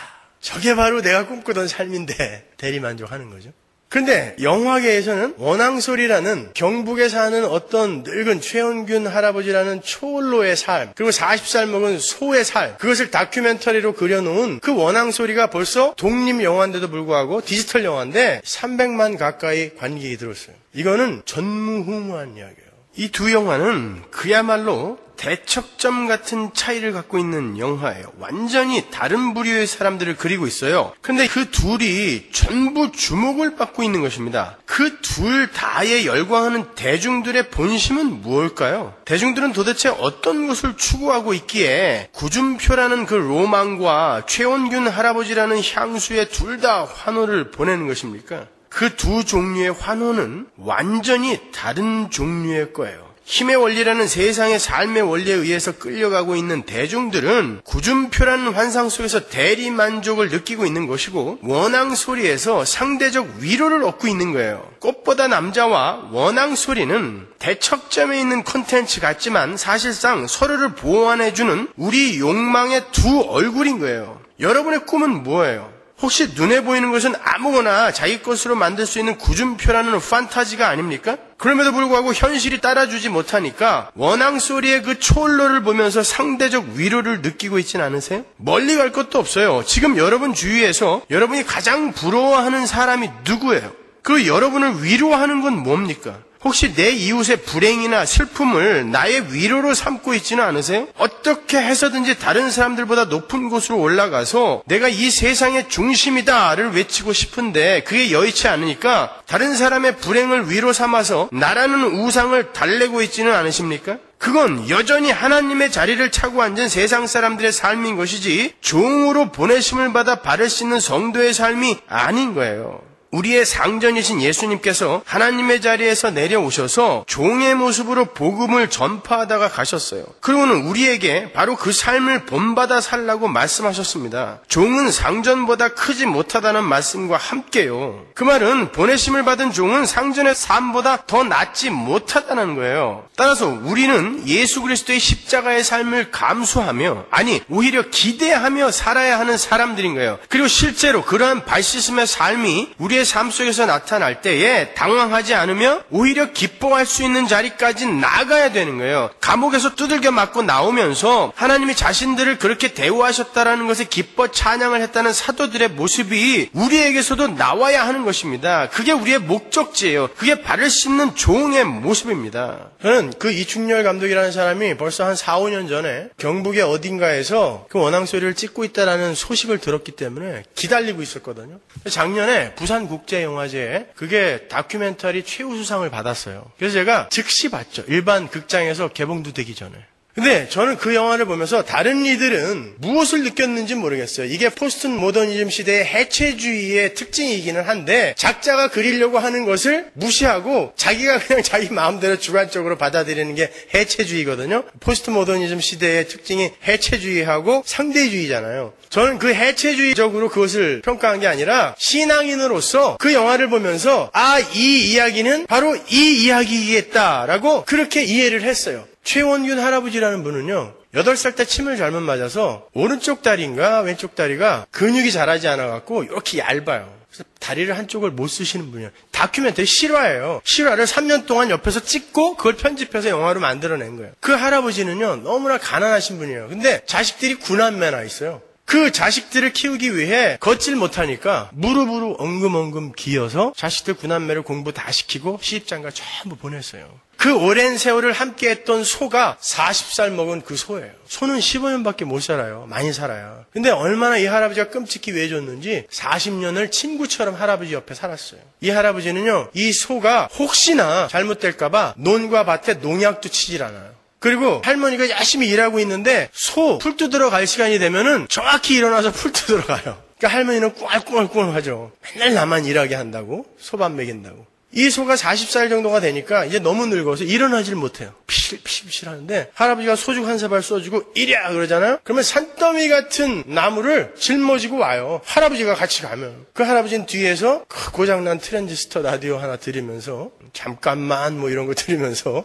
저게 바로 내가 꿈꾸던 삶인데 대리만족하는 거죠. 그런데 영화계에서는 원앙소리라는 경북에 사는 어떤 늙은 최원균 할아버지라는 초월로의 삶, 그리고 40살 먹은 소의 삶, 그것을 다큐멘터리로 그려놓은 그 원앙소리가 벌써 독립영화인데도 불구하고 디지털 영화인데 300만 가까이 관객이 들었어요. 이거는 전무후무한 이야기예요. 이 두 영화는 그야말로 대척점 같은 차이를 갖고 있는 영화예요. 완전히 다른 부류의 사람들을 그리고 있어요. 근데 그 둘이 전부 주목을 받고 있는 것입니다. 그 둘 다에 열광하는 대중들의 본심은 무엇일까요? 대중들은 도대체 어떤 것을 추구하고 있기에 구준표라는 그 로망과 최원균 할아버지라는 향수에 둘 다 환호를 보내는 것입니까? 그 두 종류의 환호는 완전히 다른 종류의 거예요. 힘의 원리라는 세상의 삶의 원리에 의해서 끌려가고 있는 대중들은 구준표라는 환상 속에서 대리만족을 느끼고 있는 것이고, 원앙소리에서 상대적 위로를 얻고 있는 거예요. 꽃보다 남자와 원앙소리는 대척점에 있는 콘텐츠 같지만 사실상 서로를 보완해주는 우리 욕망의 두 얼굴인 거예요. 여러분의 꿈은 뭐예요? 혹시 눈에 보이는 것은 아무거나 자기 것으로 만들 수 있는 구준표라는 판타지가 아닙니까? 그럼에도 불구하고 현실이 따라주지 못하니까 원앙소리의 그 초월로를 보면서 상대적 위로를 느끼고 있진 않으세요? 멀리 갈 것도 없어요. 지금 여러분 주위에서 여러분이 가장 부러워하는 사람이 누구예요? 그 여러분을 위로하는 건 뭡니까? 혹시 내 이웃의 불행이나 슬픔을 나의 위로로 삼고 있지는 않으세요? 어떻게 해서든지 다른 사람들보다 높은 곳으로 올라가서 내가 이 세상의 중심이다를 외치고 싶은데 그게 여의치 않으니까 다른 사람의 불행을 위로 삼아서 나라는 우상을 달래고 있지는 않으십니까? 그건 여전히 하나님의 자리를 차고 앉은 세상 사람들의 삶인 것이지 종으로 보내심을 받아 발을 씻는 성도의 삶이 아닌 거예요. 우리의 상전이신 예수님께서 하나님의 자리에서 내려오셔서 종의 모습으로 복음을 전파하다가 가셨어요. 그리고는 우리에게 바로 그 삶을 본받아 살라고 말씀하셨습니다. 종은 상전보다 크지 못하다는 말씀과 함께요. 그 말은 보내심을 받은 종은 상전의 삶보다 더 낫지 못하다는 거예요. 따라서 우리는 예수 그리스도의 십자가의 삶을 감수하며, 아니 오히려 기대하며 살아야 하는 사람들인 거예요. 그리고 실제로 그러한 발씻음의 삶이 우리의 삶 속에서 나타날 때에 당황하지 않으며 오히려 기뻐할 수 있는 자리까지 나가야 되는 거예요. 감옥에서 두들겨 맞고 나오면서 하나님이 자신들을 그렇게 대우하셨다라는 것에 기뻐 찬양을 했다는 사도들의 모습이 우리에게서도 나와야 하는 것입니다. 그게 우리의 목적지예요. 그게 발을 씻는 종의 모습입니다. 저는 그 이충렬 감독이라는 사람이 벌써 한 4, 5년 전에 경북의 어딘가에서 그 원앙소리를 찍고 있다라는 소식을 들었기 때문에 기다리고 있었거든요. 작년에 부산국제영화제에 그게 다큐멘터리 최우수상을 받았어요. 그래서 제가 즉시 봤죠. 일반 극장에서 개봉도 되기 전에. 근데 저는 그 영화를 보면서 다른 이들은 무엇을 느꼈는지 모르겠어요. 이게 포스트 모더니즘 시대의 해체주의의 특징이기는 한데 작자가 그리려고 하는 것을 무시하고 자기가 그냥 자기 마음대로 주관적으로 받아들이는 게 해체주의거든요. 포스트 모더니즘 시대의 특징이 해체주의하고 상대주의잖아요. 저는 그 해체주의적으로 그것을 평가한 게 아니라 신앙인으로서 그 영화를 보면서 이 이야기는 바로 이 이야기이겠다라고 그렇게 이해를 했어요. 최원균 할아버지라는 분은요, 8살 때 침을 잘못 맞아서 오른쪽 다리인가 왼쪽 다리가 근육이 자라지 않아갖고 이렇게 얇아요. 그래서 다리를 한쪽을 못 쓰시는 분이에요. 다큐멘터리 실화예요. 실화를 3년 동안 옆에서 찍고 그걸 편집해서 영화로 만들어낸 거예요. 그 할아버지는요, 너무나 가난하신 분이에요. 근데 자식들이 9남매나 있어요. 그 자식들을 키우기 위해 걷질 못하니까 무릎으로 엉금엉금 기어서 자식들 9남매를 공부 다 시키고 시집장가 전부 보냈어요. 그 오랜 세월을 함께했던 소가 40살 먹은 그 소예요. 소는 15년밖에 못 살아요. 많이 살아요. 근데 얼마나 이 할아버지가 끔찍히 외줬는지 40년을 친구처럼 할아버지 옆에 살았어요. 이 할아버지는요, 이 소가 혹시나 잘못될까봐 논과 밭에 농약도 치질 않아요. 그리고 할머니가 열심히 일하고 있는데 소 풀 뜯으러 갈 시간이 되면은 정확히 일어나서 풀 뜯으러 가요. 그러니까 할머니는 꾸알꾸알꾸알 하죠. 맨날 나만 일하게 한다고, 소밥 먹인다고. 이 소가 40살 정도가 되니까 이제 너무 늙어서 일어나질 못해요. 피실피실 하는데 할아버지가 소죽 한 사발 쏘주고 이랴 그러잖아요. 그러면 산더미 같은 나무를 짊어지고 와요. 할아버지가 같이 가면. 그 할아버지는 뒤에서 그 고장난 트랜지스터 라디오 하나 들으면서 잠깐만 뭐 이런 거 들으면서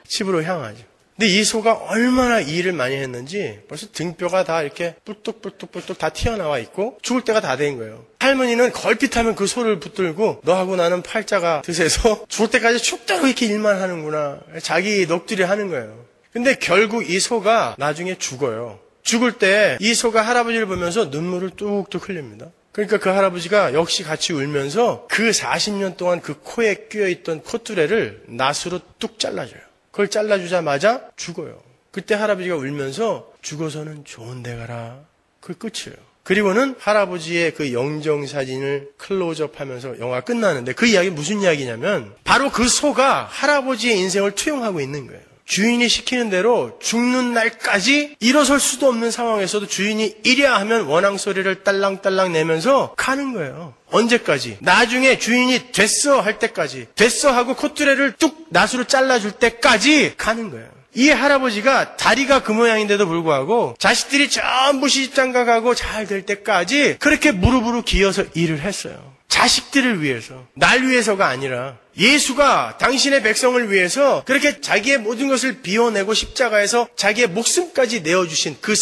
집으로 향하죠. 근데 이 소가 얼마나 일을 많이 했는지 벌써 등뼈가 다 이렇게 뿔뚝뿔뚝뿔뚝 다 튀어나와 있고 죽을 때가 다 된 거예요. 할머니는 걸핏하면 그 소를 붙들고 너하고 나는 팔자가 드세서 죽을 때까지 죽도록 이렇게 일만 하는구나. 자기 넋두리 하는 거예요. 근데 결국 이 소가 나중에 죽어요. 죽을 때 이 소가 할아버지를 보면서 눈물을 뚝뚝 흘립니다. 그러니까 그 할아버지가 역시 같이 울면서 그 40년 동안 그 코에 끼어있던 콧뚜레를 낫으로 뚝 잘라줘요. 그걸 잘라주자마자 죽어요. 그때 할아버지가 울면서 죽어서는 좋은 데 가라. 그게 끝이에요. 그리고는 할아버지의 그 영정사진을 클로즈업 하면서 영화가 끝나는데 그 이야기는 무슨 이야기냐면 바로 그 소가 할아버지의 인생을 투영하고 있는 거예요. 주인이 시키는 대로 죽는 날까지 일어설 수도 없는 상황에서도 주인이 이랴 하면 원앙 소리를 딸랑딸랑 내면서 가는 거예요. 언제까지? 나중에 주인이 됐어 할 때까지, 됐어 하고 콧뚜레를 뚝 낫으로 잘라줄 때까지 가는 거예요. 이 할아버지가 다리가 그 모양인데도 불구하고 자식들이 전부 시집장가 가고 잘 될 때까지 그렇게 무릎으로 기어서 일을 했어요. 자식들을 위해서, 날 위해서가 아니라 예수가 당신의 백성을 위해서 그렇게 자기의 모든 것을 비워내고 십자가에서 자기의 목숨까지 내어주신 그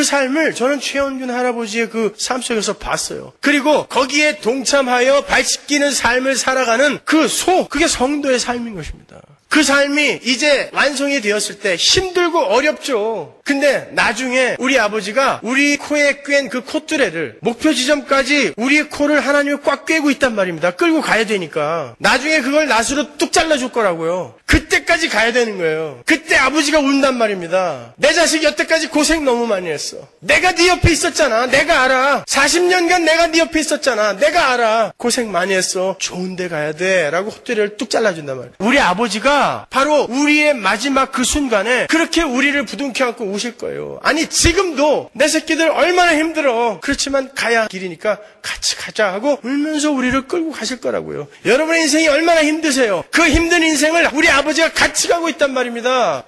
삶을 저는 최원균 할아버지의 그 삶 속에서 봤어요. 그리고 거기에 동참하여 발 씻기는 삶을 살아가는 그게 성도의 삶인 것입니다. 그 삶이 이제 완성이 되었을 때 힘들고 어렵죠. 근데 나중에 우리 아버지가 우리 코에 꿰는 그 콧뚜레를 목표 지점까지 우리의 코를 하나님이 꽉 꿰고 있단 말입니다. 끌고 가야 되니까. 나중에 그걸 낫으로 뚝 잘라줄 거라고요. 그때까지 가야 되는 거예요. 그때 아버지가 운단 말입니다. 내 자식이 여태까지 고생 너무 많이 했어. 내가 네 옆에 있었잖아. 내가 알아. 40년간 내가 네 옆에 있었잖아. 내가 알아. 고생 많이 했어. 좋은 데 가야 돼. 라고 콧뚜레를 뚝 잘라준단 말이에요. 우리 아버지가 바로 우리의 마지막 그 순간에 그렇게 우리를 부둥켜 안고 우실 거예요. 아니 지금도 내 새끼들 얼마나 힘들어. 그렇지만 가야 길이니까 같이 가자 하고 울면서 우리를 끌고 가실 거라고요. 여러분의 인생이 얼마나 힘드세요. 그 힘든 인생을 우리 아버지가 같이 가고 있단 말입니다.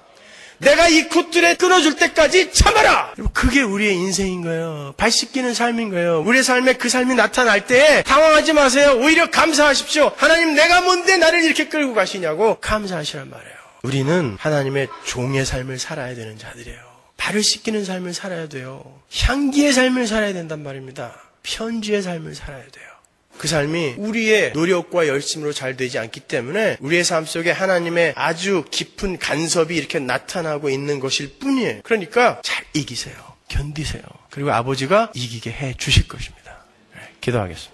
내가 이 콧줄에 끌어줄 때까지 참아라! 그게 우리의 인생인 거예요. 발 씻기는 삶인 거예요. 우리의 삶에 그 삶이 나타날 때 당황하지 마세요. 오히려 감사하십시오. 하나님 내가 뭔데 나를 이렇게 끌고 가시냐고 감사하시란 말이에요. 우리는 하나님의 종의 삶을 살아야 되는 자들이에요. 발을 씻기는 삶을 살아야 돼요. 향기의 삶을 살아야 된단 말입니다. 편지의 삶을 살아야 돼요. 그 삶이 우리의 노력과 열심으로 잘 되지 않기 때문에 우리의 삶 속에 하나님의 아주 깊은 간섭이 이렇게 나타나고 있는 것일 뿐이에요. 그러니까 잘 이기세요. 견디세요. 그리고 아버지가 이기게 해 주실 것입니다. 기도하겠습니다.